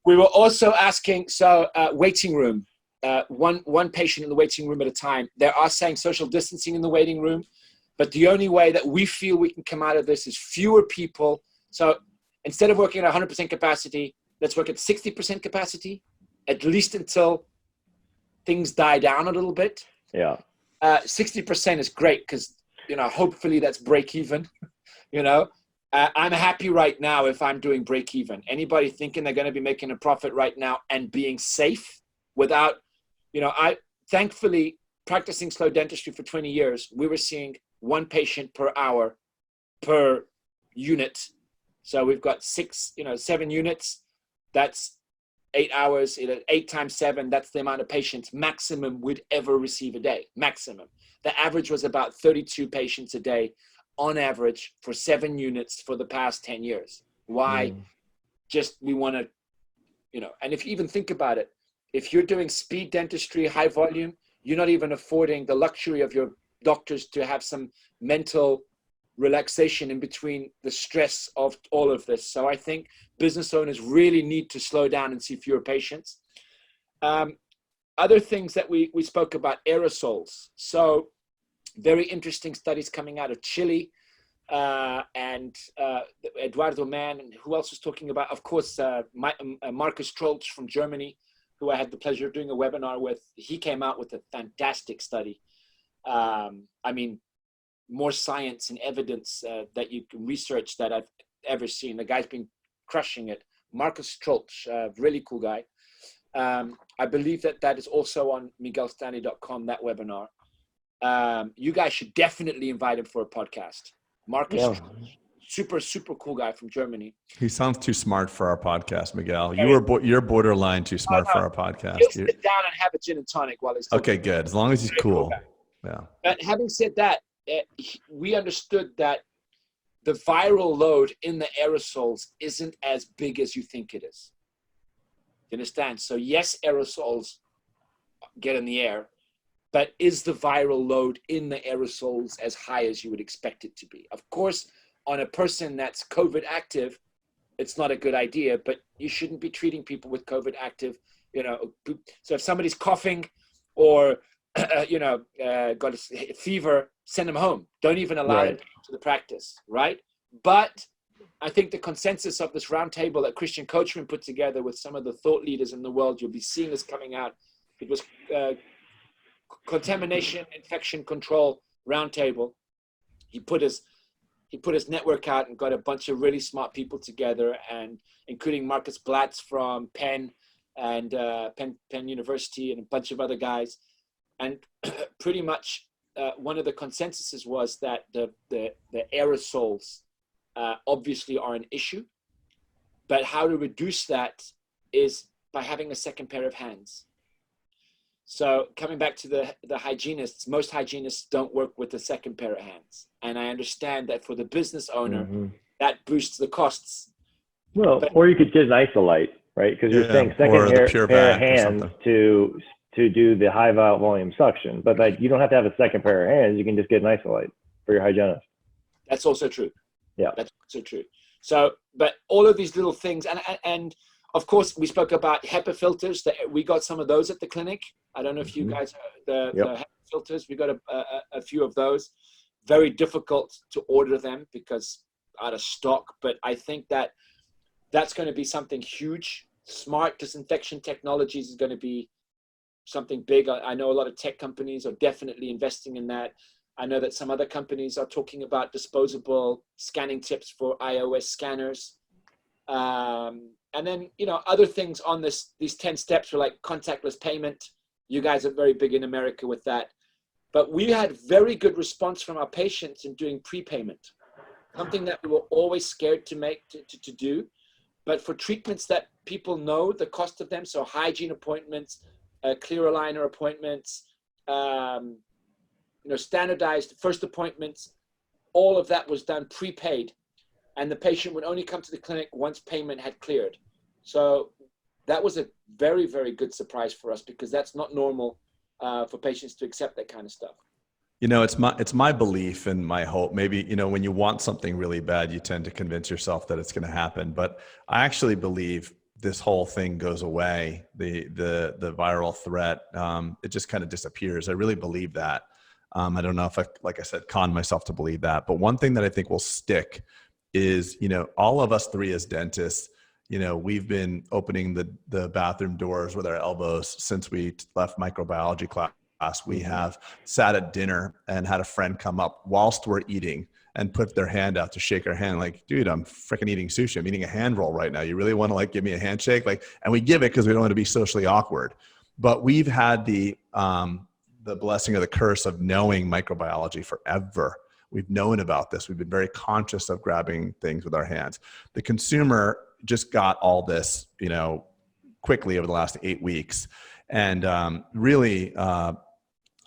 We were also asking, waiting room. One patient in the waiting room at a time. They are saying social distancing in the waiting room, but the only way that we feel we can come out of this is fewer people. So instead of working at 100% capacity, let's work at 60% capacity, at least until things die down a little bit. Yeah. 60% is great because, hopefully that's break even, I'm happy right now if I'm doing break even. Anybody thinking they're going to be making a profit right now and being safe without, I thankfully practicing slow dentistry for 20 years, we were seeing one patient per hour per unit. So we've got 7 units. That's 8 hours, 8 times 7, that's the amount of patients maximum we'd ever receive a day, maximum. The average was about 32 patients a day on average for 7 units for the past 10 years. Why? Just we want to, and if you even think about it, if you're doing speed dentistry, high volume, you're not even affording the luxury of your doctors to have some mental relaxation in between the stress of all of this. So I think business owners really need to slow down and see fewer patients. Other things that we spoke about, aerosols. So very interesting studies coming out of Chile and Eduardo Mann, and who else was talking about? Of course, Marcus Strolch from Germany, who I had the pleasure of doing a webinar with. He came out with a fantastic study. More science and evidence that you can research that I've ever seen. The guy's been crushing it. Marcus Strolch, really cool guy. I believe that is also on miguelstanley.com, that webinar. You guys should definitely invite him for a podcast. Marcus Strolch, super, super cool guy from Germany. He sounds too smart for our podcast, Miguel. You're borderline too smart for our podcast. He'll sit down and have a gin and tonic while he's talking. Okay, good. As long as he's cool. Yeah. But having said that, we understood that the viral load in the aerosols isn't as big as you think it is. You understand? So yes, aerosols get in the air, but is the viral load in the aerosols as high as you would expect it to be? Of course, on a person that's COVID active, it's not a good idea, but you shouldn't be treating people with COVID active, So if somebody's coughing or, got a fever, send them home. Don't even allow them to the practice, right? But I think the consensus of this roundtable that Christian Coachman put together with some of the thought leaders in the world, you'll be seeing this coming out. It was Contamination, Infection Control Roundtable. He put his network out and got a bunch of really smart people together, and including Marcus Blatz from Penn and Penn University and a bunch of other guys. And pretty much one of the consensuses was that the aerosols obviously are an issue, but how to reduce that is by having a second pair of hands. So coming back to the hygienists, most hygienists don't work with a second pair of hands. And I understand that for the business owner, that boosts the costs. Well, or you could get an isolite, right? Because you're saying second pair of hands to do the high volume suction. But like, you don't have to have a second pair of hands. You can just get an isolite for your hygienist. That's also true. Yeah. That's also true. So, but all of these little things, and of course, we spoke about HEPA filters. That we got some of those at the clinic. I don't know if you guys the HEPA filters. We got a few of those. Very difficult to order them because out of stock. But I think that's going to be something huge. Smart disinfection technologies is going to be something big. I know a lot of tech companies are definitely investing in that. I know that some other companies are talking about disposable scanning tips for iOS scanners. And then, other things on these 10 steps were like contactless payment. You guys are very big in America with that. But we had very good response from our patients in doing prepayment, something that we were always scared to do. But for treatments that people know the cost of them, so hygiene appointments, clear aligner appointments, standardized first appointments, all of that was done prepaid. And the patient would only come to the clinic once payment had cleared. So that was a very, very good surprise for us because that's not normal for patients to accept that kind of stuff. It's my belief and my hope. Maybe, when you want something really bad, you tend to convince yourself that it's going to happen. But I actually believe this whole thing goes away. The viral threat, it just kind of disappears. I really believe that. I don't know if like I said, con myself to believe that. But one thing that I think will stick is, all of us three as dentists, we've been opening the bathroom doors with our elbows since we left microbiology class. We have sat at dinner and had a friend come up whilst we're eating and put their hand out to shake our hand. Like, dude, I'm freaking eating sushi. I'm eating a hand roll right now. You really want to give me a handshake? And we give it because we don't want to be socially awkward. But we've had the blessing or the curse of knowing microbiology forever. We've known about this. We've been very conscious of grabbing things with our hands. The consumer just got all this, quickly over the last 8 weeks. And really,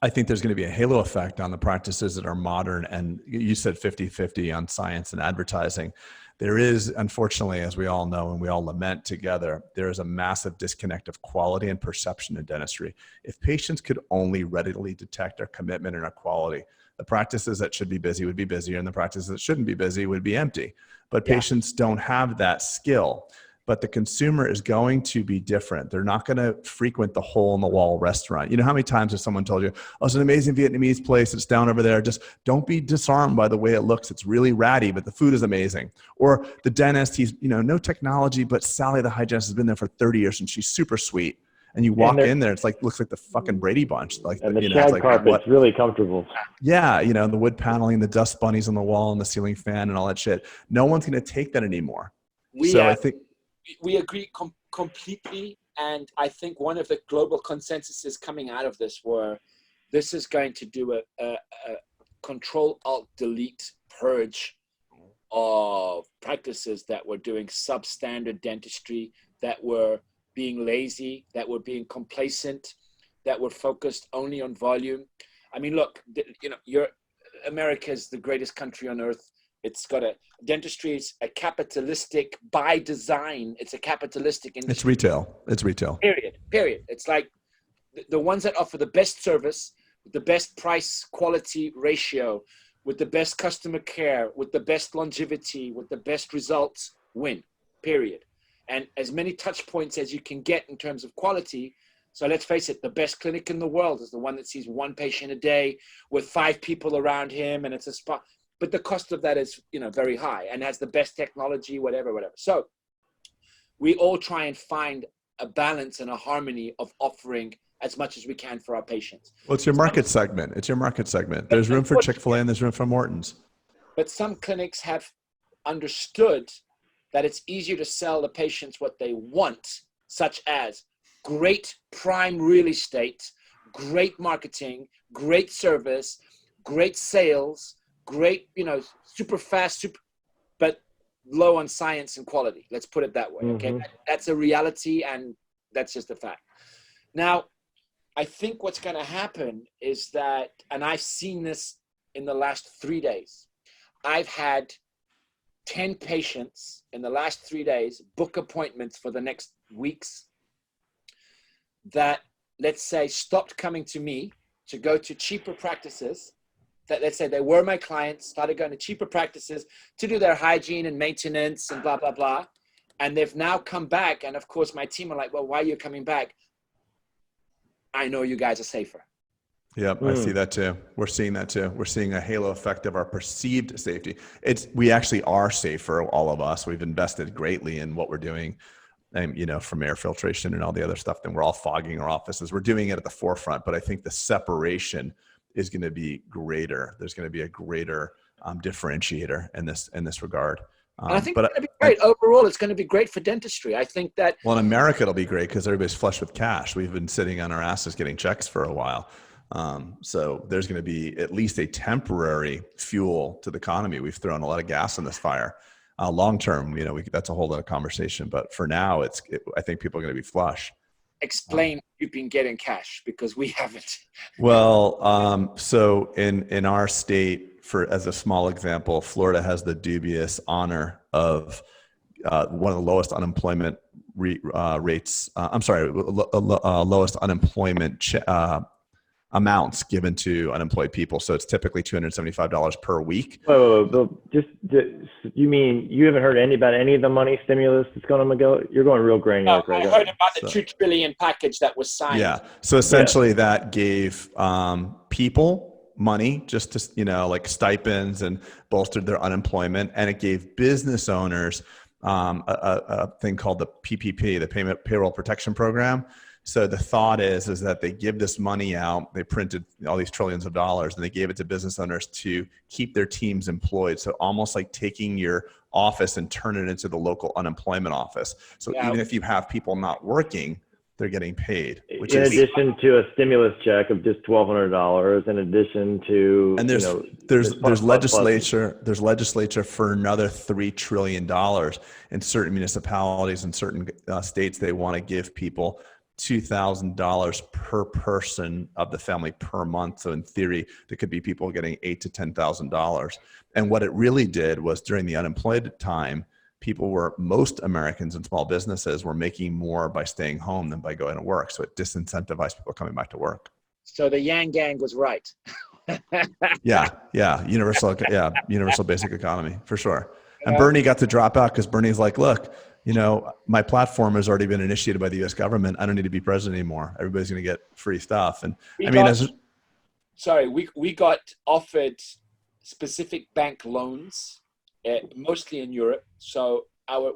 I think there's going to be a halo effect on the practices that are modern. And you said 50-50 on science and advertising. There is, unfortunately, as we all know and we all lament together, there is a massive disconnect of quality and perception in dentistry. If patients could only readily detect our commitment and our quality, the practices that should be busy would be busier and the practices that shouldn't be busy would be empty. But patients don't have that skill. But the consumer is going to be different. They're not going to frequent the hole-in-the-wall restaurant. You know how many times has someone told you, oh, it's an amazing Vietnamese place. It's down over there. Just don't be disarmed by the way it looks. It's really ratty, but the food is amazing. Or the dentist, he's, no technology, but Sally, the hygienist, has been there for 30 years and she's super sweet. And you walk in there, it's looks like the fucking Brady Bunch. And the shag carpet's really comfortable. Yeah, the wood paneling, the dust bunnies on the wall and the ceiling fan and all that shit. No one's going to take that anymore. I think we agree completely. And I think one of the global consensuses coming out of this were this is going to do a Control-Alt-Delete purge of practices that were doing substandard dentistry, that were being lazy, that were being complacent, that were focused only on volume. I mean, look, America is the greatest country on earth. It's got dentistry is a capitalistic by design. It's a capitalistic industry. It's retail. Period. It's like the ones that offer the best service, the best price quality ratio, with the best customer care, with the best longevity, with the best results win, period. And as many touch points as you can get in terms of quality. So let's face it, the best clinic in the world is the one that sees one patient a day with 5 people around him and it's a spa. But the cost of that is, very high and has the best technology, whatever. So we all try and find a balance and a harmony of offering as much as we can for our patients. Well, it's your market segment. There's room for Chick-fil-A and there's room for Morton's. But some clinics have understood that it's easier to sell the patients what they want, such as great prime real estate, great marketing, great service, great sales, great, super fast, but low on science and quality. Let's put it that way. Okay. Mm-hmm. That's a reality, and that's just a fact. Now, I think what's going to happen is that, and I've seen this in the last 3 days, I've had 10 patients in the last 3 days book appointments for the next weeks that, let's say, stopped coming to me to go to cheaper practices. That, let's say, they were my clients, started going to cheaper practices to do their hygiene and maintenance and blah, blah, blah. And they've now come back. And of course, my team are like, well, why are you coming back? I know you guys are safer. Yep, I see that too. We're seeing that too. We're seeing a halo effect of our perceived safety. We actually are safer, all of us. We've invested greatly in what we're doing, and from air filtration and all the other stuff. Then we're all fogging our offices. We're doing it at the forefront, but I think the separation is going to be greater. There's going to be a greater differentiator in this regard. And I think it's going to be great. Overall, it's going to be great for dentistry. I think that... Well, in America, it'll be great because everybody's flush with cash. We've been sitting on our asses getting checks for a while. So there's going to be at least a temporary fuel to the economy. We've thrown a lot of gas in this fire. Long term, that's a whole other conversation. But for now, I think people are going to be flush. Explain you've been getting cash, because we haven't. Well, so in our state, as a small example, Florida has the dubious honor of one of the lowest unemployment rates. Lowest unemployment amounts given to unemployed people. So it's typically $275 per week. Whoa. You mean you haven't heard about any of the money stimulus that's going to go? You're going real granular, No, I heard about the $2 trillion package that was signed. Yeah. So essentially that gave people money just to, like stipends, and bolstered their unemployment. And it gave business owners a thing called the PPP, the Payroll Protection Program. So the thought is that they give this money out, they printed all these trillions of dollars, and they gave it to business owners to keep their teams employed. So almost like taking your office and turn it into the local unemployment office. So even if you have people not working, they're getting paid. In addition to a stimulus check of just $1,200, in addition to, and there's legislature for another $3 trillion in certain municipalities and certain states. They want to give people $2,000 per person of the family per month. So in theory, there could be people getting $8,000 to $10,000. And what it really did was, during the unemployed time, most Americans and small businesses were making more by staying home than by going to work. So it disincentivized people coming back to work. So the Yang Gang was right. Yeah. Universal basic economy for sure. And Bernie got to drop out because Bernie's like, look, my platform has already been initiated by the U.S. government. I don't need to be president anymore. Everybody's going to get free stuff. And we got offered specific bank loans, mostly in Europe. So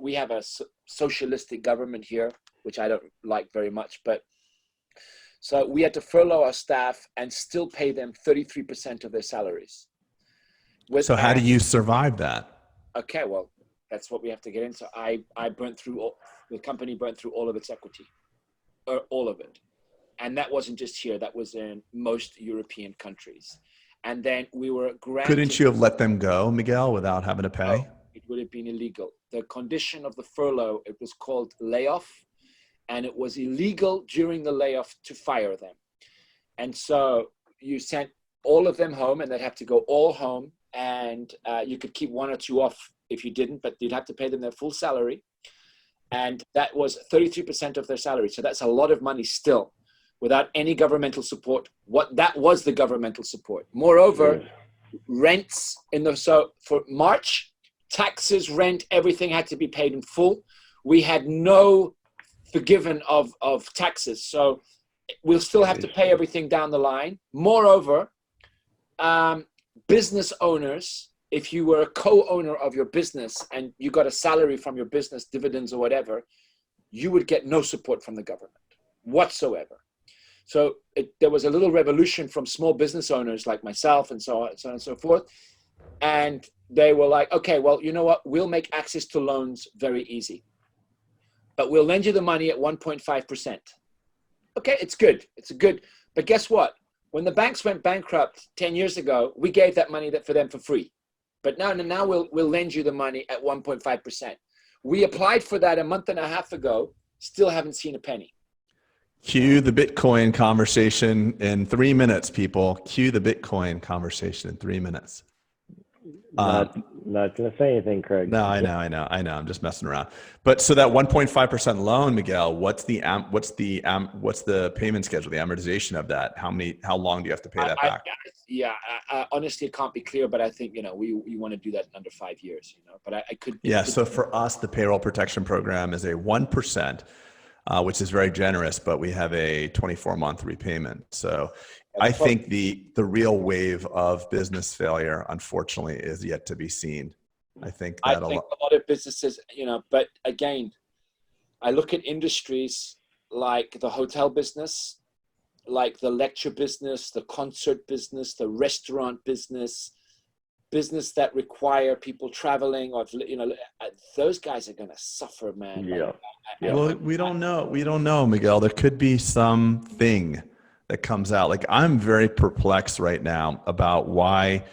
we have a socialistic government here, which I don't like very much. But so we had to furlough our staff and still pay them 33% of their salaries. So how do you survive that? Okay, well, that's what we have to get into. The company burnt through all of its equity, all of it. And that wasn't just here, that was in most European countries. And then we were granted... Couldn't you have let them go, Miguel, without having to pay? No, it would have been illegal. The condition of the furlough, it was called layoff, and it was illegal during the layoff to fire them. And so you sent all of them home, and they'd have to go all home, and you could keep one or two off if you didn't, but you'd have to pay them their full salary. And that was 33% of their salary. So that's a lot of money still, without any governmental support. That was the governmental support. Moreover, rents so for March, taxes, rent, everything had to be paid in full. We had no forgiven of taxes. So we'll still have to pay everything down the line. Moreover, business owners, if you were a co-owner of your business and you got a salary from your business, dividends or whatever, you would get no support from the government whatsoever. So there was a little revolution from small business owners like myself and so on and so forth. And they were like, okay, well, you know what? We'll make access to loans very easy, but we'll lend you the money at 1.5%. Okay, it's good. It's a good, But guess what? When the banks went bankrupt 10 years ago, we gave that money for them for free. But now we'll lend you the money at 1.5%. We applied for that a month and a half ago, still haven't seen a penny. Cue the Bitcoin conversation in 3 minutes, people. Cue the Bitcoin conversation in 3 minutes. Not going to say anything, Craig. No, I know. I'm just messing around. But so that 1.5% loan, Miguel, what's the payment schedule, the amortization of that? How long do you have to pay that back? Honestly, it can't be clear, but I think, we want to do that in under 5 years, but I could. Yeah. So for us, the payroll protection program is a 1%, which is very generous, but we have a 24-month repayment. So I think the real wave of business failure, unfortunately, is yet to be seen. I think a lot of businesses, but again, I look at industries like the hotel business, like the lecture business, the concert business, the restaurant business that require people traveling, or those guys are going to suffer, man. Yeah. Well, we don't know, Miguel. There could be something that comes out. Like, I'm very perplexed right now about why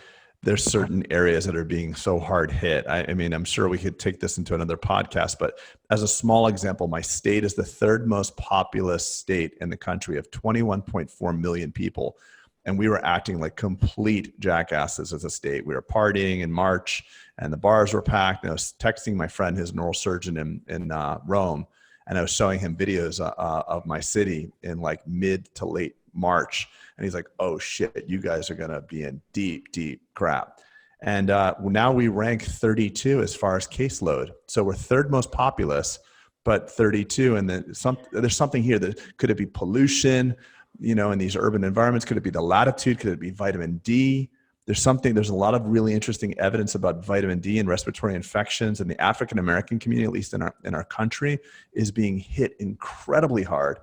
there's certain areas that are being so hard hit. I mean, I'm sure we could take this into another podcast, but as a small example, my state is the third most populous state in the country of 21.4 million people. And we were acting like complete jackasses as a state. We were partying in March and the bars were packed. And I was texting my friend, his neurosurgeon in Rome, and I was showing him videos of my city in like mid to late March. And he's like, oh shit, you guys are going to be in deep, deep crap. And now we rank 32 as far as caseload. So we're third most populous, but 32. And then there's something here that could it be pollution, in these urban environments? Could it be the latitude? Could it be vitamin D? There's a lot of really interesting evidence about vitamin D and respiratory infections, and the African-American community, at least in our country, is being hit incredibly hard.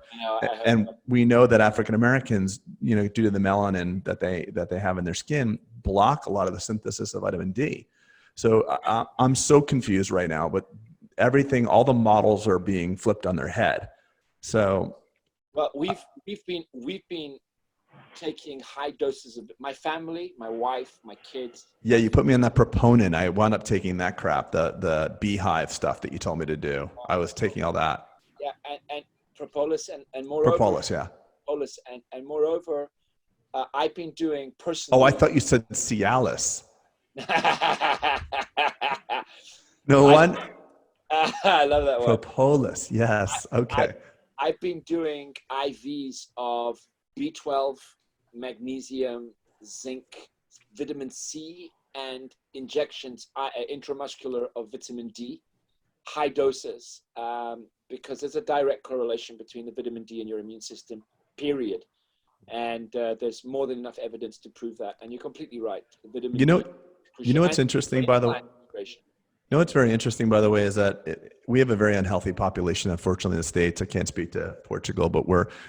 And we know that African-Americans, due to the melanin that they have in their skin, block a lot of the synthesis of vitamin D. So I'm so confused right now, but all the models are being flipped on their head. So, well, we've been taking high doses of my family, my wife, my kids. Yeah, you put me on that proponent. I wound up taking that crap, the beehive stuff that you told me to do. I was taking all that. Yeah, and propolis and moreover. Propolis, yeah. Propolis and moreover, I've been doing personally. Oh, I thought you said Cialis. No one. I love that one. Propolis, yes. Okay. I've been doing IVs of B12, magnesium, zinc, vitamin C, and injections intramuscular of vitamin D, high doses, because there's a direct correlation between the vitamin D and your immune system, period. And there's more than enough evidence to prove that. And you're completely right. Vitamin D, what's interesting, by the way? What's very interesting, by the way, is that we have a very unhealthy population, unfortunately, in the States. I can't speak to Portugal, but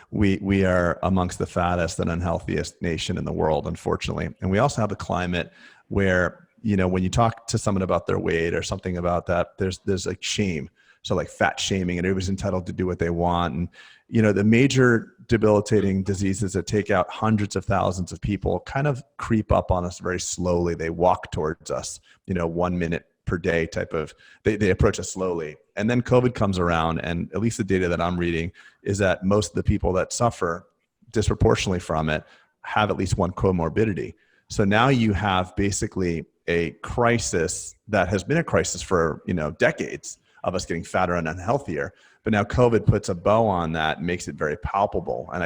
we are amongst the fattest and unhealthiest nation in the world, unfortunately. And we also have a climate where, when you talk to someone about their weight or something about that, there's like shame. So like fat shaming, and everybody's entitled to do what they want. And, the major debilitating diseases that take out hundreds of thousands of people kind of creep up on us very slowly. They walk towards us, 1 minute per day type of, they approach us slowly. And then COVID comes around, and at least the data that I'm reading is that most of the people that suffer disproportionately from it have at least one comorbidity. So now you have basically a crisis that has been a crisis for, decades of us getting fatter and unhealthier. But now COVID puts a bow on that and makes it very palpable. And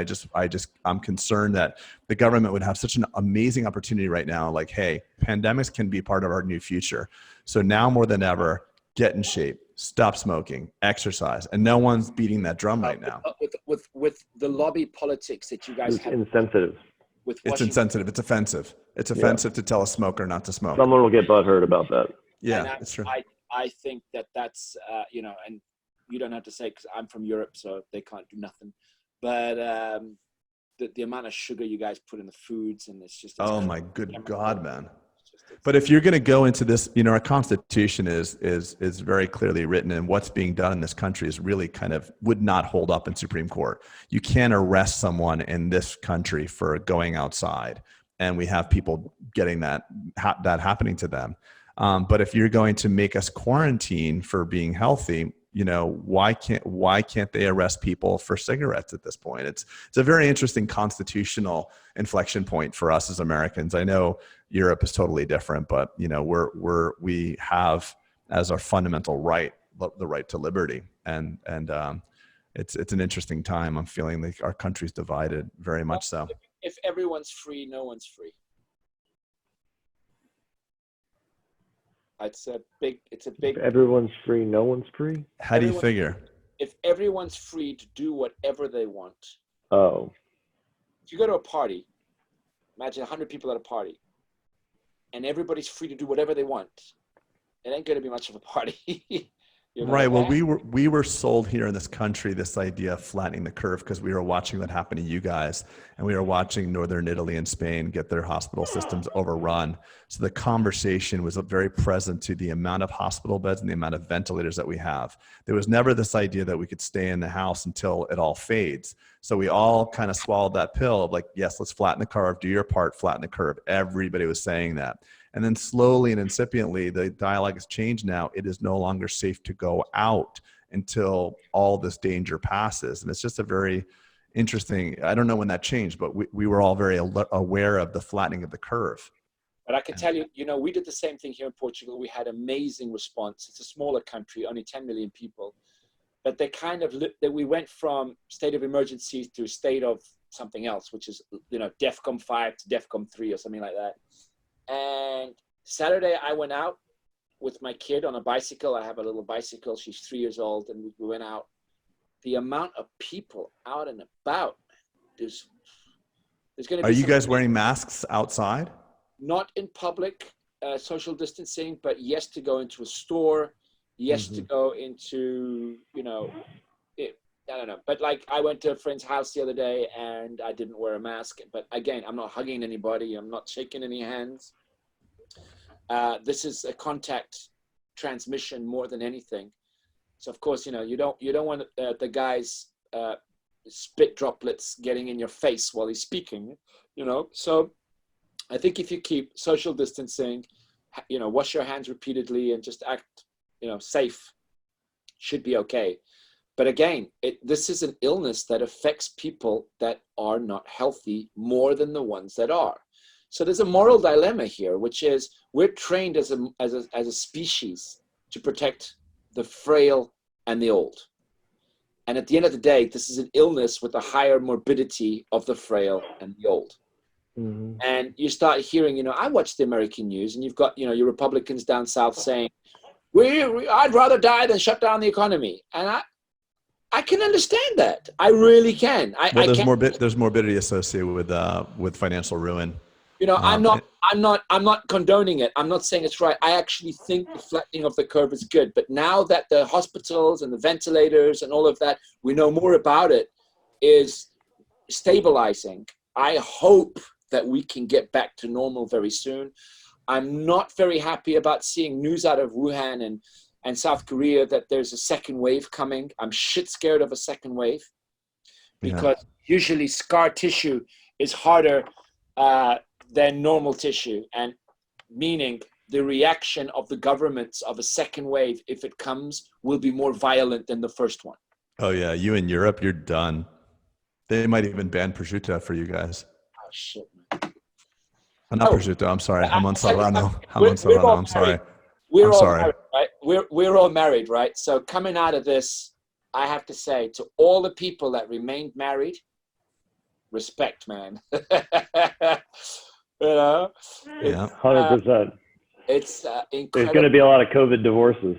I'm concerned that the government would have such an amazing opportunity right now. Like, hey, pandemics can be part of our new future. So now more than ever, get in shape, stop smoking, exercise. And no one's beating that drum right now. With the lobby politics that you guys have. Insensitive. It's insensitive. It's offensive. It's offensive to tell a smoker not to smoke. Someone will get butthurt about that. Yeah, that's true. I think that's, and you don't have to say, because I'm from Europe, so they can't do nothing. But the amount of sugar you guys put in the foods, and it's just. Oh my good God, man. But if you're going to go into this, our Constitution is very clearly written, and what's being done in this country is really kind of would not hold up in Supreme Court. You can't arrest someone in this country for going outside, and we have people getting that happening to them. But if you're going to make us quarantine for being healthy, why can't they arrest people for cigarettes at this point? It's a very interesting constitutional inflection point for us as Americans. I know Europe is totally different, but we have as our fundamental right the right to liberty, and it's an interesting time. I'm feeling like our country's divided very much so. If everyone's free, no one's free. It's a big. If everyone's free, no one's free. How do you figure? If everyone's free to do whatever they want. Oh. If you go to a party, imagine 100 people at a party, and everybody's free to do whatever they want. It ain't going to be much of a party. Right. Well, we were sold here in this country this idea of flattening the curve because we were watching what happened to you guys, and we were watching Northern Italy and Spain get their hospital systems overrun. So the conversation was very present to the amount of hospital beds and the amount of ventilators that we have. There was never this idea that we could stay in the house until it all fades. So we all kind of swallowed that pill of like, yes, let's flatten the curve, do your part, flatten the curve. Everybody was saying that. And then slowly and incipiently, the dialogue has changed now. It is no longer safe to go out until all this danger passes. And it's just a very interesting, I don't know when that changed, but we were all very aware of the flattening of the curve. But I can tell you, we did the same thing here in Portugal. We had amazing response. It's a smaller country, only 10 million people. But they kind of, we went from state of emergency to state of something else, which is, DEFCON 5 to DEFCON 3 or something like that. And Saturday I went out with my kid on a bicycle. I have a little bicycle. She's 3 years old, and we went out. The amount of people out and about, there's going to be. Are you guys wearing masks outside? Not in public, social distancing, but yes, to go into a store, yes, to go into, I don't know. But like I went to a friend's house the other day and I didn't wear a mask. But again, I'm not hugging anybody. I'm not shaking any hands. This is a contact transmission more than anything. So of course, you don't want the guy's spit droplets getting in your face while he's speaking, So I think if you keep social distancing, wash your hands repeatedly and just act, safe, should be okay. But again, this is an illness that affects people that are not healthy more than the ones that are. So there's a moral dilemma here, which is we're trained as a species to protect the frail and the old. And at the end of the day, this is an illness with a higher morbidity of the frail and the old. Mm-hmm. And you start hearing, I watch the American news, and you've got, your Republicans down south saying, I'd rather die than shut down the economy. And I can understand that. I really can. There's morbidity associated with financial ruin. I'm not condoning it. I'm not saying it's right. I actually think the flattening of the curve is good. But now that the hospitals and the ventilators and all of that, we know more about it, is stabilizing. I hope that we can get back to normal very soon. I'm not very happy about seeing news out of Wuhan and South Korea that there's a second wave coming. I'm shit scared of a second wave because usually scar tissue is harder than normal tissue, and meaning the reaction of the governments of a second wave, if it comes, will be more violent than the first one. Oh yeah, you in Europe, you're done. They might even ban prosciutto for you guys. Oh shit, man. Not prosciutto, I'm sorry. I'm sorry. We're all married, right? We're all married, right? So coming out of this, I have to say to all the people that remained married, respect, man. Yeah, 100%. It's incredible. There's going to be a lot of COVID divorces.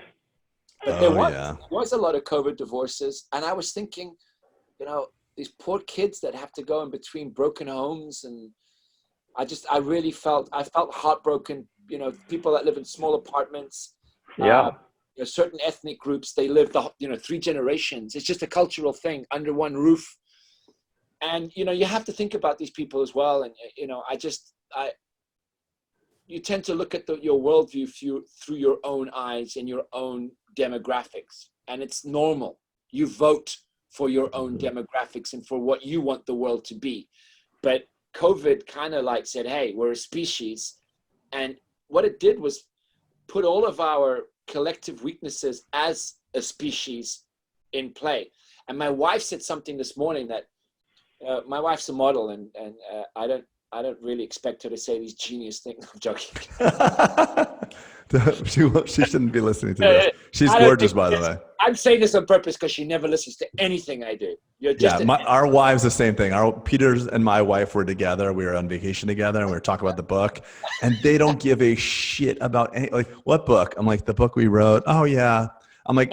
But there was a lot of COVID divorces, and I was thinking, these poor kids that have to go in between broken homes, and I felt heartbroken. People that live in small apartments. Yeah. Certain ethnic groups, they live 3 generations. It's just a cultural thing under one roof. And, you have to think about these people as well. And, you tend to look at your worldview through your own eyes and your own demographics, and it's normal. You vote for your own demographics and for what you want the world to be. But COVID kind of like said, hey, we're a species. And what it did was put all of our collective weaknesses as a species in play. And my wife said something this morning that my wife's a model, and I don't really expect her to say these genius things. I'm joking. She shouldn't be listening to this. She's gorgeous, by the way. I'm saying this on purpose because she never listens to anything I do. Our wives, the same thing. Peter's and my wife were together. We were on vacation together, and we were talking about the book. And they don't give a shit about any, like, what book? I'm like, the book we wrote. Oh yeah. I'm like,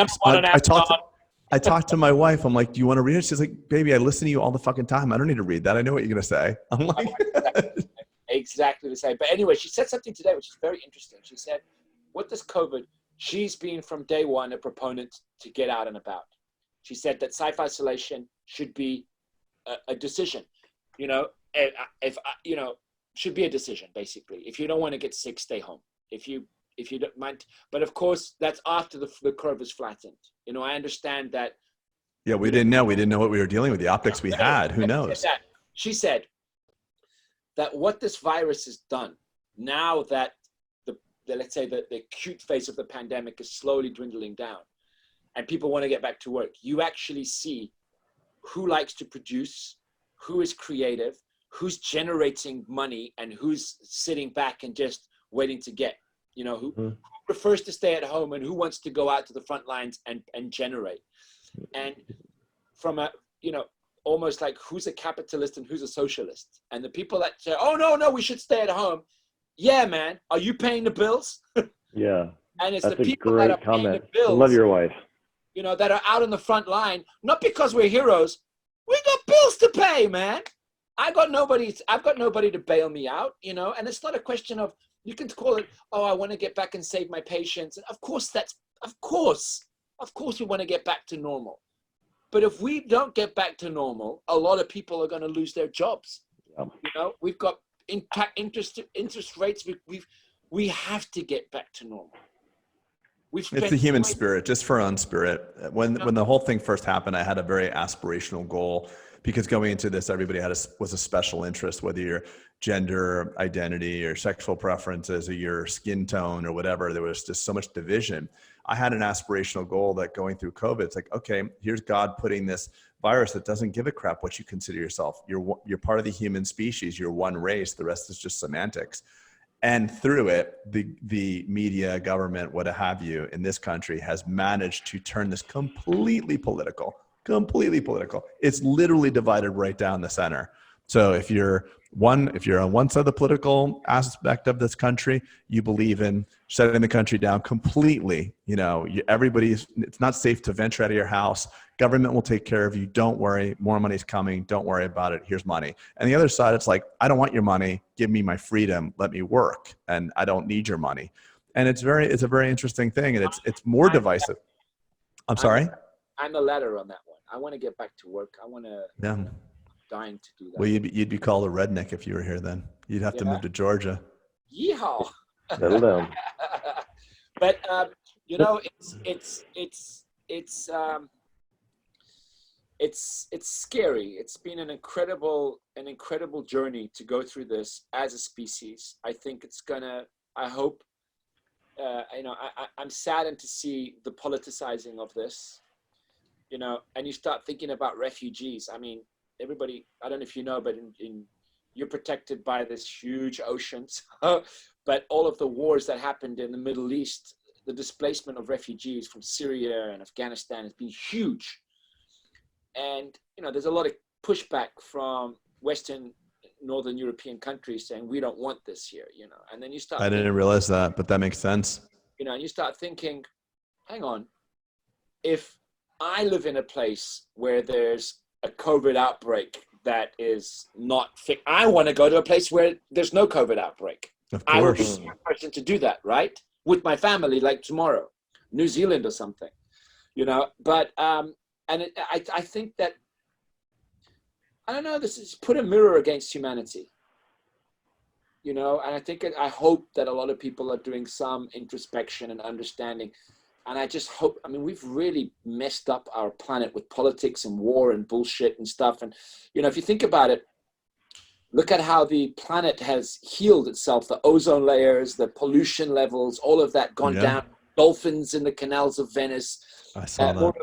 I talked to my wife. I'm like, do you want to read it? She's like, baby, I listen to you all the fucking time. I don't need to read that. I know what you're gonna say. I'm like, exactly the same. But anyway, she said something today which is very interesting. She said, what does COVID? She's been from day one a proponent to get out and about. She said that self-isolation should be a decision, should be a decision, basically. If you don't want to get sick, stay home. If you don't mind, but of course that's after the curve is flattened. I understand that. Yeah, we didn't know what we were dealing with, the optics we had. Who knows? She said that what this virus has done, now that let's say the acute phase of the pandemic is slowly dwindling down and people want to get back to work, you actually see who likes to produce, who is creative, who's generating money, and who's sitting back and just waiting to get, who prefers to stay at home and who wants to go out to the front lines and generate. And from a, almost like who's a capitalist and who's a socialist. And the people that say, oh, no, we should stay at home. Yeah, man. Are you paying the bills? Yeah. And it's That's the people a great that are comment. paying the bills. I love your wife. That are out on the front line, not because we're heroes. We got bills to pay, man. I've got nobody to bail me out, and it's not a question of, you can call it, oh, I want to get back and save my patients. Of course we want to get back to normal. But if we don't get back to normal, a lot of people are going to lose their jobs. Yeah. We've got interest rates. We have to get back to normal. It's the human spirit, just for own spirit. When the whole thing first happened, I had a very aspirational goal, because going into this, everybody was a special interest, whether your gender identity or sexual preferences or your skin tone or whatever. There was just so much division. I had an aspirational goal that going through COVID, it's like, okay, here's God putting this virus that doesn't give a crap what you consider yourself. You're part of the human species. You're one race. The rest is just semantics. And through it, the media, government, what have you, in this country has managed to turn this completely political. It's literally divided right down the center. So if you're on one side of the political aspect of this country, you believe in shutting the country down completely. It's not safe to venture out of your house. Government will take care of you. Don't worry. More money's coming. Don't worry about it. Here's money. And the other side, it's like, I don't want your money. Give me my freedom. Let me work. And I don't need your money. And it's a very interesting thing. And it's more divisive. I'm sorry? I'm the latter on that one. I want to get back to work. I want to. Yeah. Dying to do that. Well, you'd be called a redneck if you were here then. You'd have to move to Georgia. Yeehaw. Settle down. But it's scary. It's been an incredible journey to go through this as a species. I think I hope, I'm saddened to see the politicizing of this, and you start thinking about refugees. I mean, everybody, I don't know if you know, but you're protected by this huge oceans, but all of the wars that happened in the Middle East, the displacement of refugees from Syria and Afghanistan has been huge. And, there's a lot of pushback from Western, Northern European countries saying, we don't want this here, and then you start. I didn't realize that, but that makes sense. And you start thinking, hang on, if I live in a place where there's a COVID outbreak that is not fit, I want to go to a place where there's no COVID outbreak. Of course. I would be the person to do that, right? With my family, like tomorrow, New Zealand or something, but, I think that, I don't know, this is put a mirror against humanity. you know, and I hope that a lot of people are doing some introspection and understanding. And I just hope, I mean, we've really messed up our planet with politics and war and bullshit and stuff. And, you know, if you think about it, look at how the planet has healed itself, the ozone layers, the pollution levels, all of that gone down, dolphins in the canals of Venice. I saw that.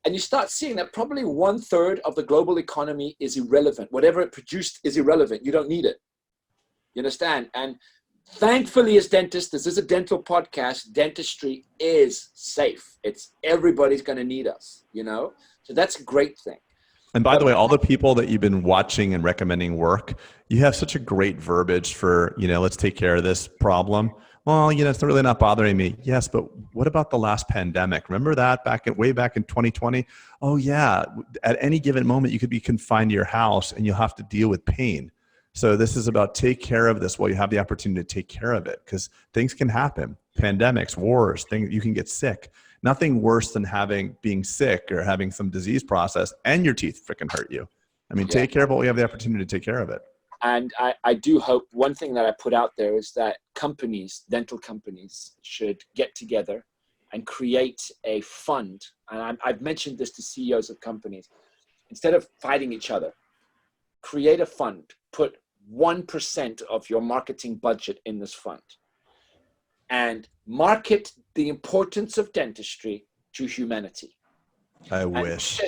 And you start seeing that probably 1/3 of the global economy is irrelevant. Whatever it produced is irrelevant. You don't need it. You understand? And thankfully, as dentists, this is a dental podcast, dentistry is safe. Everybody's going to need us, you know? So that's a great thing. And by the way, all the people that you've been watching and recommending work, you have such a great verbiage for, you know, let's take care of this problem. Well, you know, it's really not bothering me. Yes, but what about the last pandemic? Remember that way back in 2020? Oh yeah, at any given moment you could be confined to your house and you'll have to deal with pain. So this is about take care of this while you have the opportunity to take care of it, because things can happen. Pandemics, wars, things, you can get sick. Nothing worse than being sick or having some disease process and your teeth freaking hurt you. I mean, take care of it while you have the opportunity to take care of it. And I do hope, one thing that I put out there is that companies, dental companies, should get together and create a fund. And I've mentioned this to CEOs of companies. Instead of fighting each other, create a fund. Put 1% of your marketing budget in this fund. And market the importance of dentistry to humanity. I wish.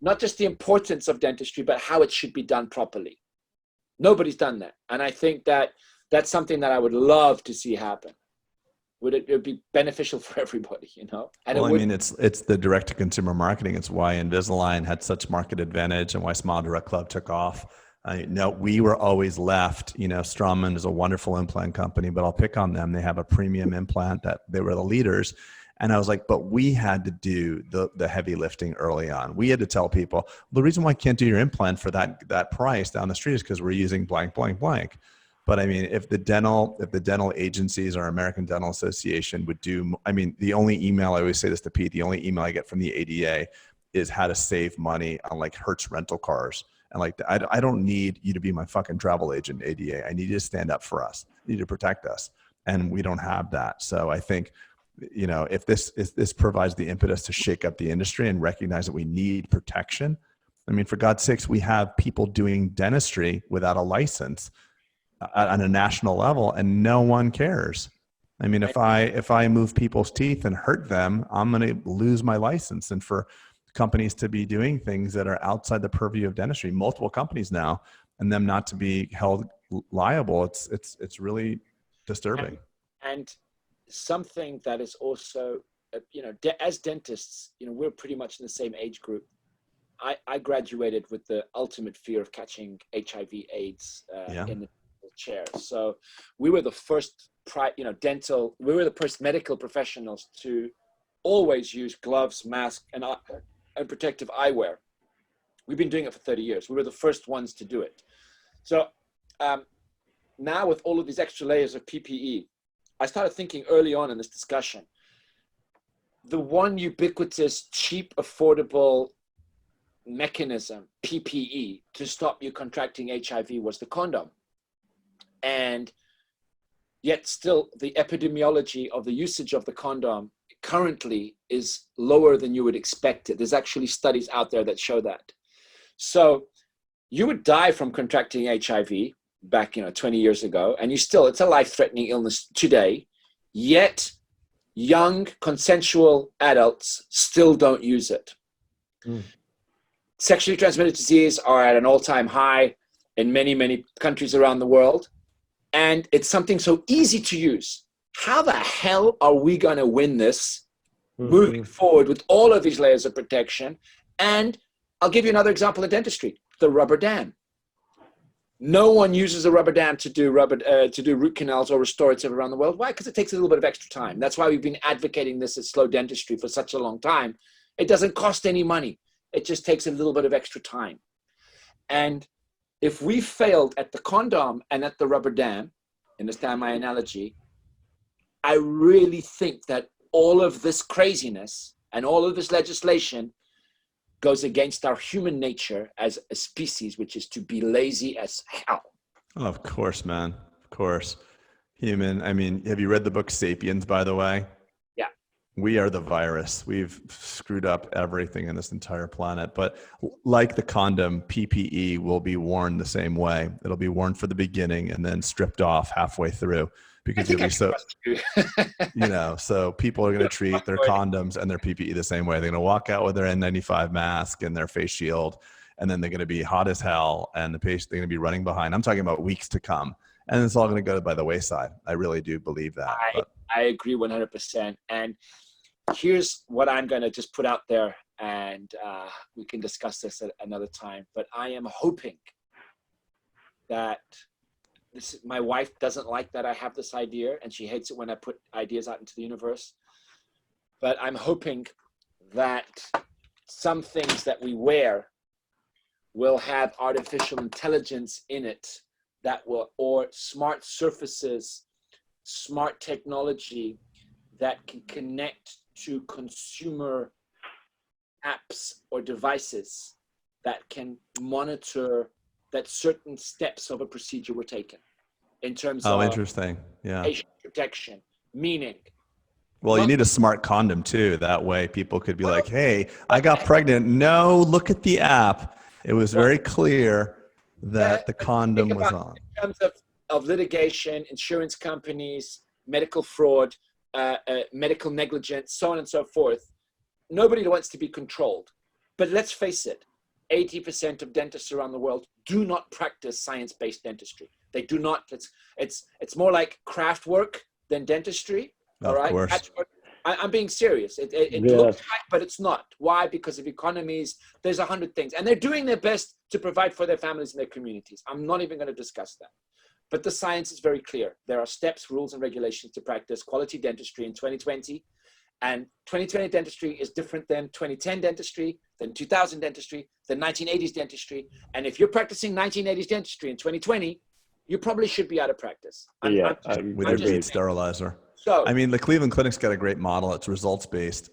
Not just the importance of dentistry, but how it should be done properly. Nobody's done that. And I think that that's something that I would love to see happen. It would be beneficial for everybody, you know? And well, I mean, it's the direct-to-consumer marketing. It's why Invisalign had such market advantage and why Smile Direct Club took off. No, we were always left, you know, Straumann is a wonderful implant company, but I'll pick on them. They have a premium implant that they were the leaders. And I was like, but we had to do the heavy lifting early on. We had to tell people, the reason why I can't do your implant for that price down the street is because we're using blank, blank, blank. But I mean, if the dental agencies or American Dental Association would do, I mean, the only email, I always say this to Pete, the only email I get from the ADA is how to save money on like Hertz rental cars. And like, I don't need you to be my fucking travel agent, ADA. I need you to stand up for us. You need to protect us. And we don't have that. So I think, you know, if this provides the impetus to shake up the industry and recognize that we need protection. I mean, for God's sakes, we have people doing dentistry without a license on a national level and no one cares. I mean, if I move people's teeth and hurt them, I'm going to lose my license. And for companies to be doing things that are outside the purview of dentistry, multiple companies now, and them not to be held liable, it's really disturbing. And something that is also, you know, as dentists, you know, we're pretty much in the same age group. I graduated with the ultimate fear of catching HIV/AIDS in the chair. So we were the first, we were the first medical professionals to always use gloves, masks, and protective eyewear. We've been doing it for 30 years. We were the first ones to do it. So now with all of these extra layers of PPE, I started thinking early on in this discussion, the one ubiquitous, cheap, affordable mechanism, PPE, to stop you contracting HIV was the condom. And yet still the epidemiology of the usage of the condom currently is lower than you would expect it. There's actually studies out there that show that. So you would die from contracting HIV back, 20 years ago, and it's a life-threatening illness today, yet young consensual adults still don't use it. Sexually transmitted disease are at an all-time high in many, many countries around the world, and it's something so easy to use. How the hell are we going to win this moving forward with all of these layers of protection? And I'll give you another example in dentistry, the rubber dam. No one uses a rubber dam to do root canals or restorative around the world. Why? Because it takes a little bit of extra time. That's why we've been advocating this as slow dentistry for such a long time. It doesn't cost any money. It just takes a little bit of extra time. And if we failed at the condom and at the rubber dam, understand my analogy, I really think that all of this craziness and all of this legislation goes against our human nature as a species, which is to be lazy as hell. Oh, of course, man. Of course. Human. I mean, have you read the book Sapiens, by the way? Yeah. We are the virus. We've screwed up everything in this entire planet. But like the condom, PPE will be worn the same way. It'll be worn for the beginning and then stripped off halfway through, because you'll be so, so people are going to treat their condoms and their PPE the same way. They're going to walk out with their N95 mask and their face shield, and then they're going to be hot as hell, and they're going to be running behind. I'm talking about weeks to come, and it's all going to go by the wayside. I really do believe that. I agree 100%. And here's what I'm going to just put out there, and we can discuss this at another time. But I am hoping that my wife doesn't like that I have this idea, and she hates it when I put ideas out into the universe. But I'm hoping that some things that we wear will have artificial intelligence in it or smart surfaces, smart technology that can connect to consumer apps or devices that can monitor that certain steps of a procedure were taken in terms of interesting. Yeah. patient protection, meaning. Well, you need a smart condom too. That way people could be like, hey, I got pregnant. No, look at the app. It was very clear that the condom was on. In terms of litigation, insurance companies, medical fraud, medical negligence, so on and so forth, nobody wants to be controlled. But let's face it, 80% of dentists around the world do not practice science-based dentistry. They do not. It's more like craft work than dentistry. All right. Of course. I'm being serious. It looks like, but it's not. Why? Because of economies. There's 100 things, and they're doing their best to provide for their families and their communities. I'm not even going to discuss that. But the science is very clear. There are steps, rules, and regulations to practice quality dentistry in 2020. And 2020 dentistry is different than 2010 dentistry, than 2000 dentistry, than 1980s dentistry. And if you're practicing 1980s dentistry in 2020, you probably should be out of practice. With a bead sterilizer. So, I mean, the Cleveland Clinic's got a great model. It's results-based,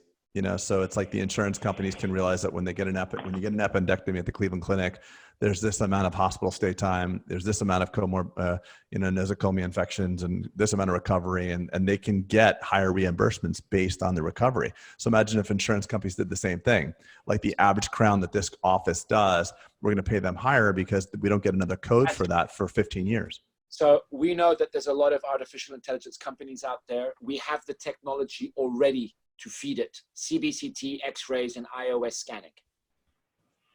so it's like the insurance companies can realize that when you get an appendectomy at the Cleveland Clinic, there's this amount of hospital stay time, there's this amount of nosocomial infections, and this amount of recovery, and they can get higher reimbursements based on the recovery. So imagine if insurance companies did the same thing. Like the average crown that this office does, we're going to pay them higher because we don't get another code for that for 15 years. So we know that there's a lot of artificial intelligence companies out there. We have the technology already to feed it. CBCT, X-rays, and iOS scanning.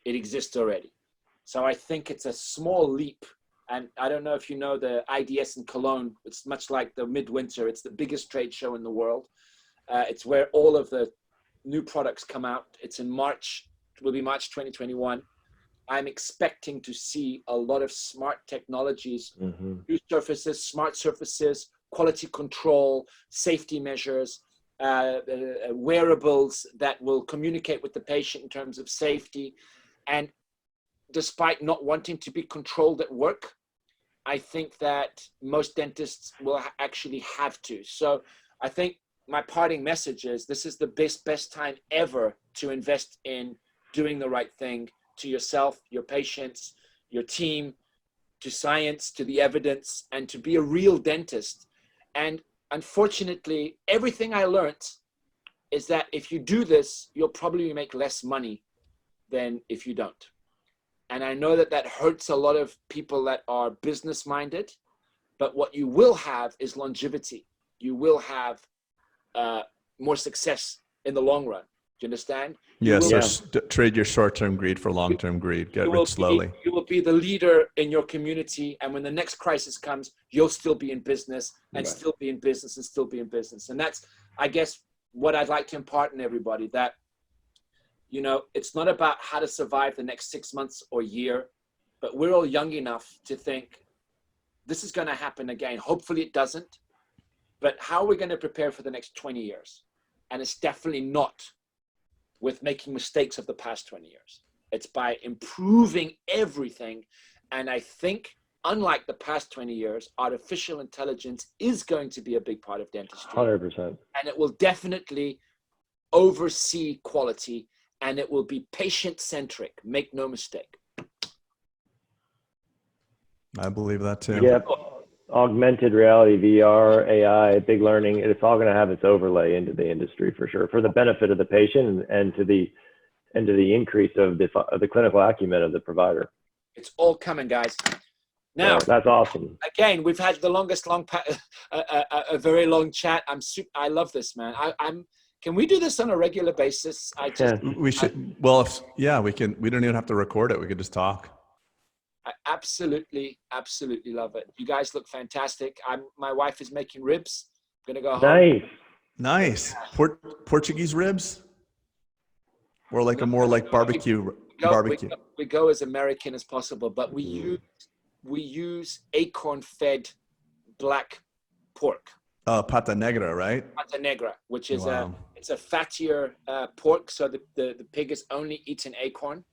It exists already. So I think it's a small leap. And I don't know if you know the IDS in Cologne. It's much like the Midwinter. It's the biggest trade show in the world. It's where all of the new products come out. It's in March. It will be March 2021. I'm expecting to see a lot of smart technologies, new surfaces, smart surfaces, quality control, safety measures, wearables that will communicate with the patient in terms of safety. And despite not wanting to be controlled at work, I think that most dentists will actually have to. So I think my parting message is this is the best time ever to invest in doing the right thing to yourself, your patients, your team, to science, to the evidence, and to be a real dentist. And unfortunately, everything I learned is that if you do this, you'll probably make less money than if you don't. And I know that that hurts a lot of people that are business minded, but what you will have is longevity. You will have more success in the long run. Do you understand? Yes. Trade your short-term greed for long-term greed. Get rich slowly. You will be the leader in your community. And when the next crisis comes, you'll still be in business and still be in business and still be in business. And that's, I guess, what I'd like to impart in everybody, that, it's not about how to survive the next 6 months or year, but we're all young enough to think this is going to happen again. Hopefully it doesn't. But how are we going to prepare for the next 20 years? And it's definitely not with making mistakes of the past 20 years. It's by improving everything. And I think, unlike the past 20 years, artificial intelligence is going to be a big part of dentistry. 100%. And it will definitely oversee quality, and it will be patient-centric. Make no mistake. I believe that too. Yeah. augmented reality, VR, AI, big learning, it's all going to have its overlay into the industry for sure, for the benefit of the patient and to the increase of the clinical acumen of the provider. It's all coming, guys. Now, that's awesome. Again, we've had the longest a very long chat. I love this, man. Can we do this on a regular basis? We should. Well, we can. We don't even have to record it. We could just talk. I absolutely love it. You guys look fantastic. My wife is making ribs. I'm gonna go home. Nice. Portuguese ribs, or like a more like barbecue. We go as American as possible, but we use acorn-fed black pork. Pata negra, right? Pata negra, which is it's a fattier pork, so the pig is only eating acorn.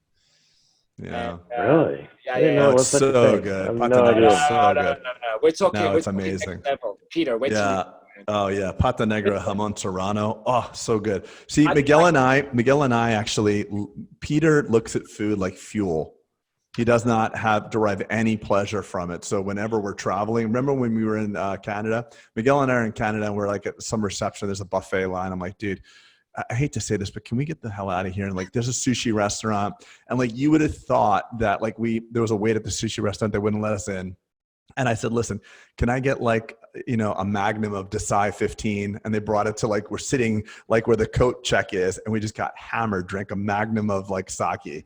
Yeah. Really? Yeah. It's so good. Pata negra is so good. No. We're talking. It's amazing. Level. Peter, wait. Yeah. Oh yeah, pata negra, jamon serrano. Oh, so good. See, Miguel and I actually, Peter looks at food like fuel. He does not derive any pleasure from it. So whenever we're traveling, remember when we were in Canada? Miguel and I are in Canada and we're like at some reception, there's a buffet line. I'm like, dude, I hate to say this, but can we get the hell out of here? And like, there's a sushi restaurant. And like, you would have thought that like there was a wait at the sushi restaurant that wouldn't let us in. And I said, listen, can I get like, a magnum of Desai 15? And they brought it to like, we're sitting like where the coat check is. And we just got hammered, drank a magnum of like sake.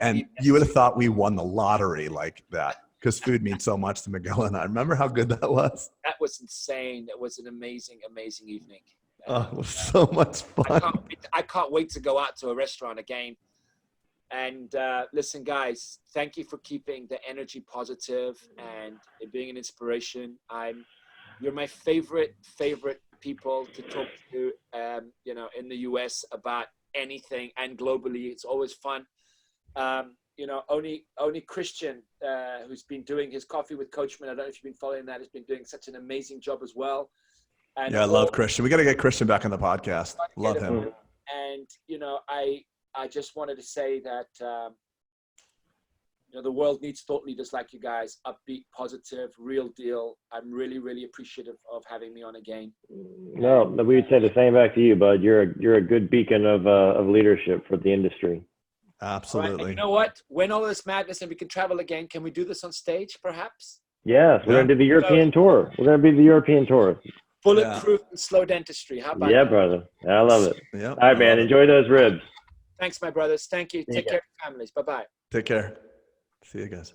And you would have thought we won the lottery like that, because food means so much to Miguel and I. Remember how good that was? That was insane. That was an amazing evening. It was so much fun. I can't wait to go out to a restaurant again. And listen, guys, thank you for keeping the energy positive and being an inspiration. You're my favorite people to talk to, in the US about anything, and globally. It's always fun. Only Christian, who's been doing his Coffee with Coachman. I don't know if you've been following that. Has been doing such an amazing job as well. And I love Christian. We got to get Christian back on the podcast. Love him. And, I just wanted to say that, the world needs thought leaders like you guys, upbeat, positive, real deal. I'm really, really appreciative of having me on again. No, we would say the same back to you, bud. You're a good beacon of leadership for the industry. Absolutely. Right, you know what? When all this madness and we can travel again, can we do this on stage, perhaps? Yes, we're going to do the European tour. We're going to be the European tour. Bulletproof and slow dentistry. How about that? Brother. I love it. Yeah. All right, man. Enjoy those ribs. Thanks, my brothers. Thank you. Take care of your families. Bye-bye. Take care. See you guys.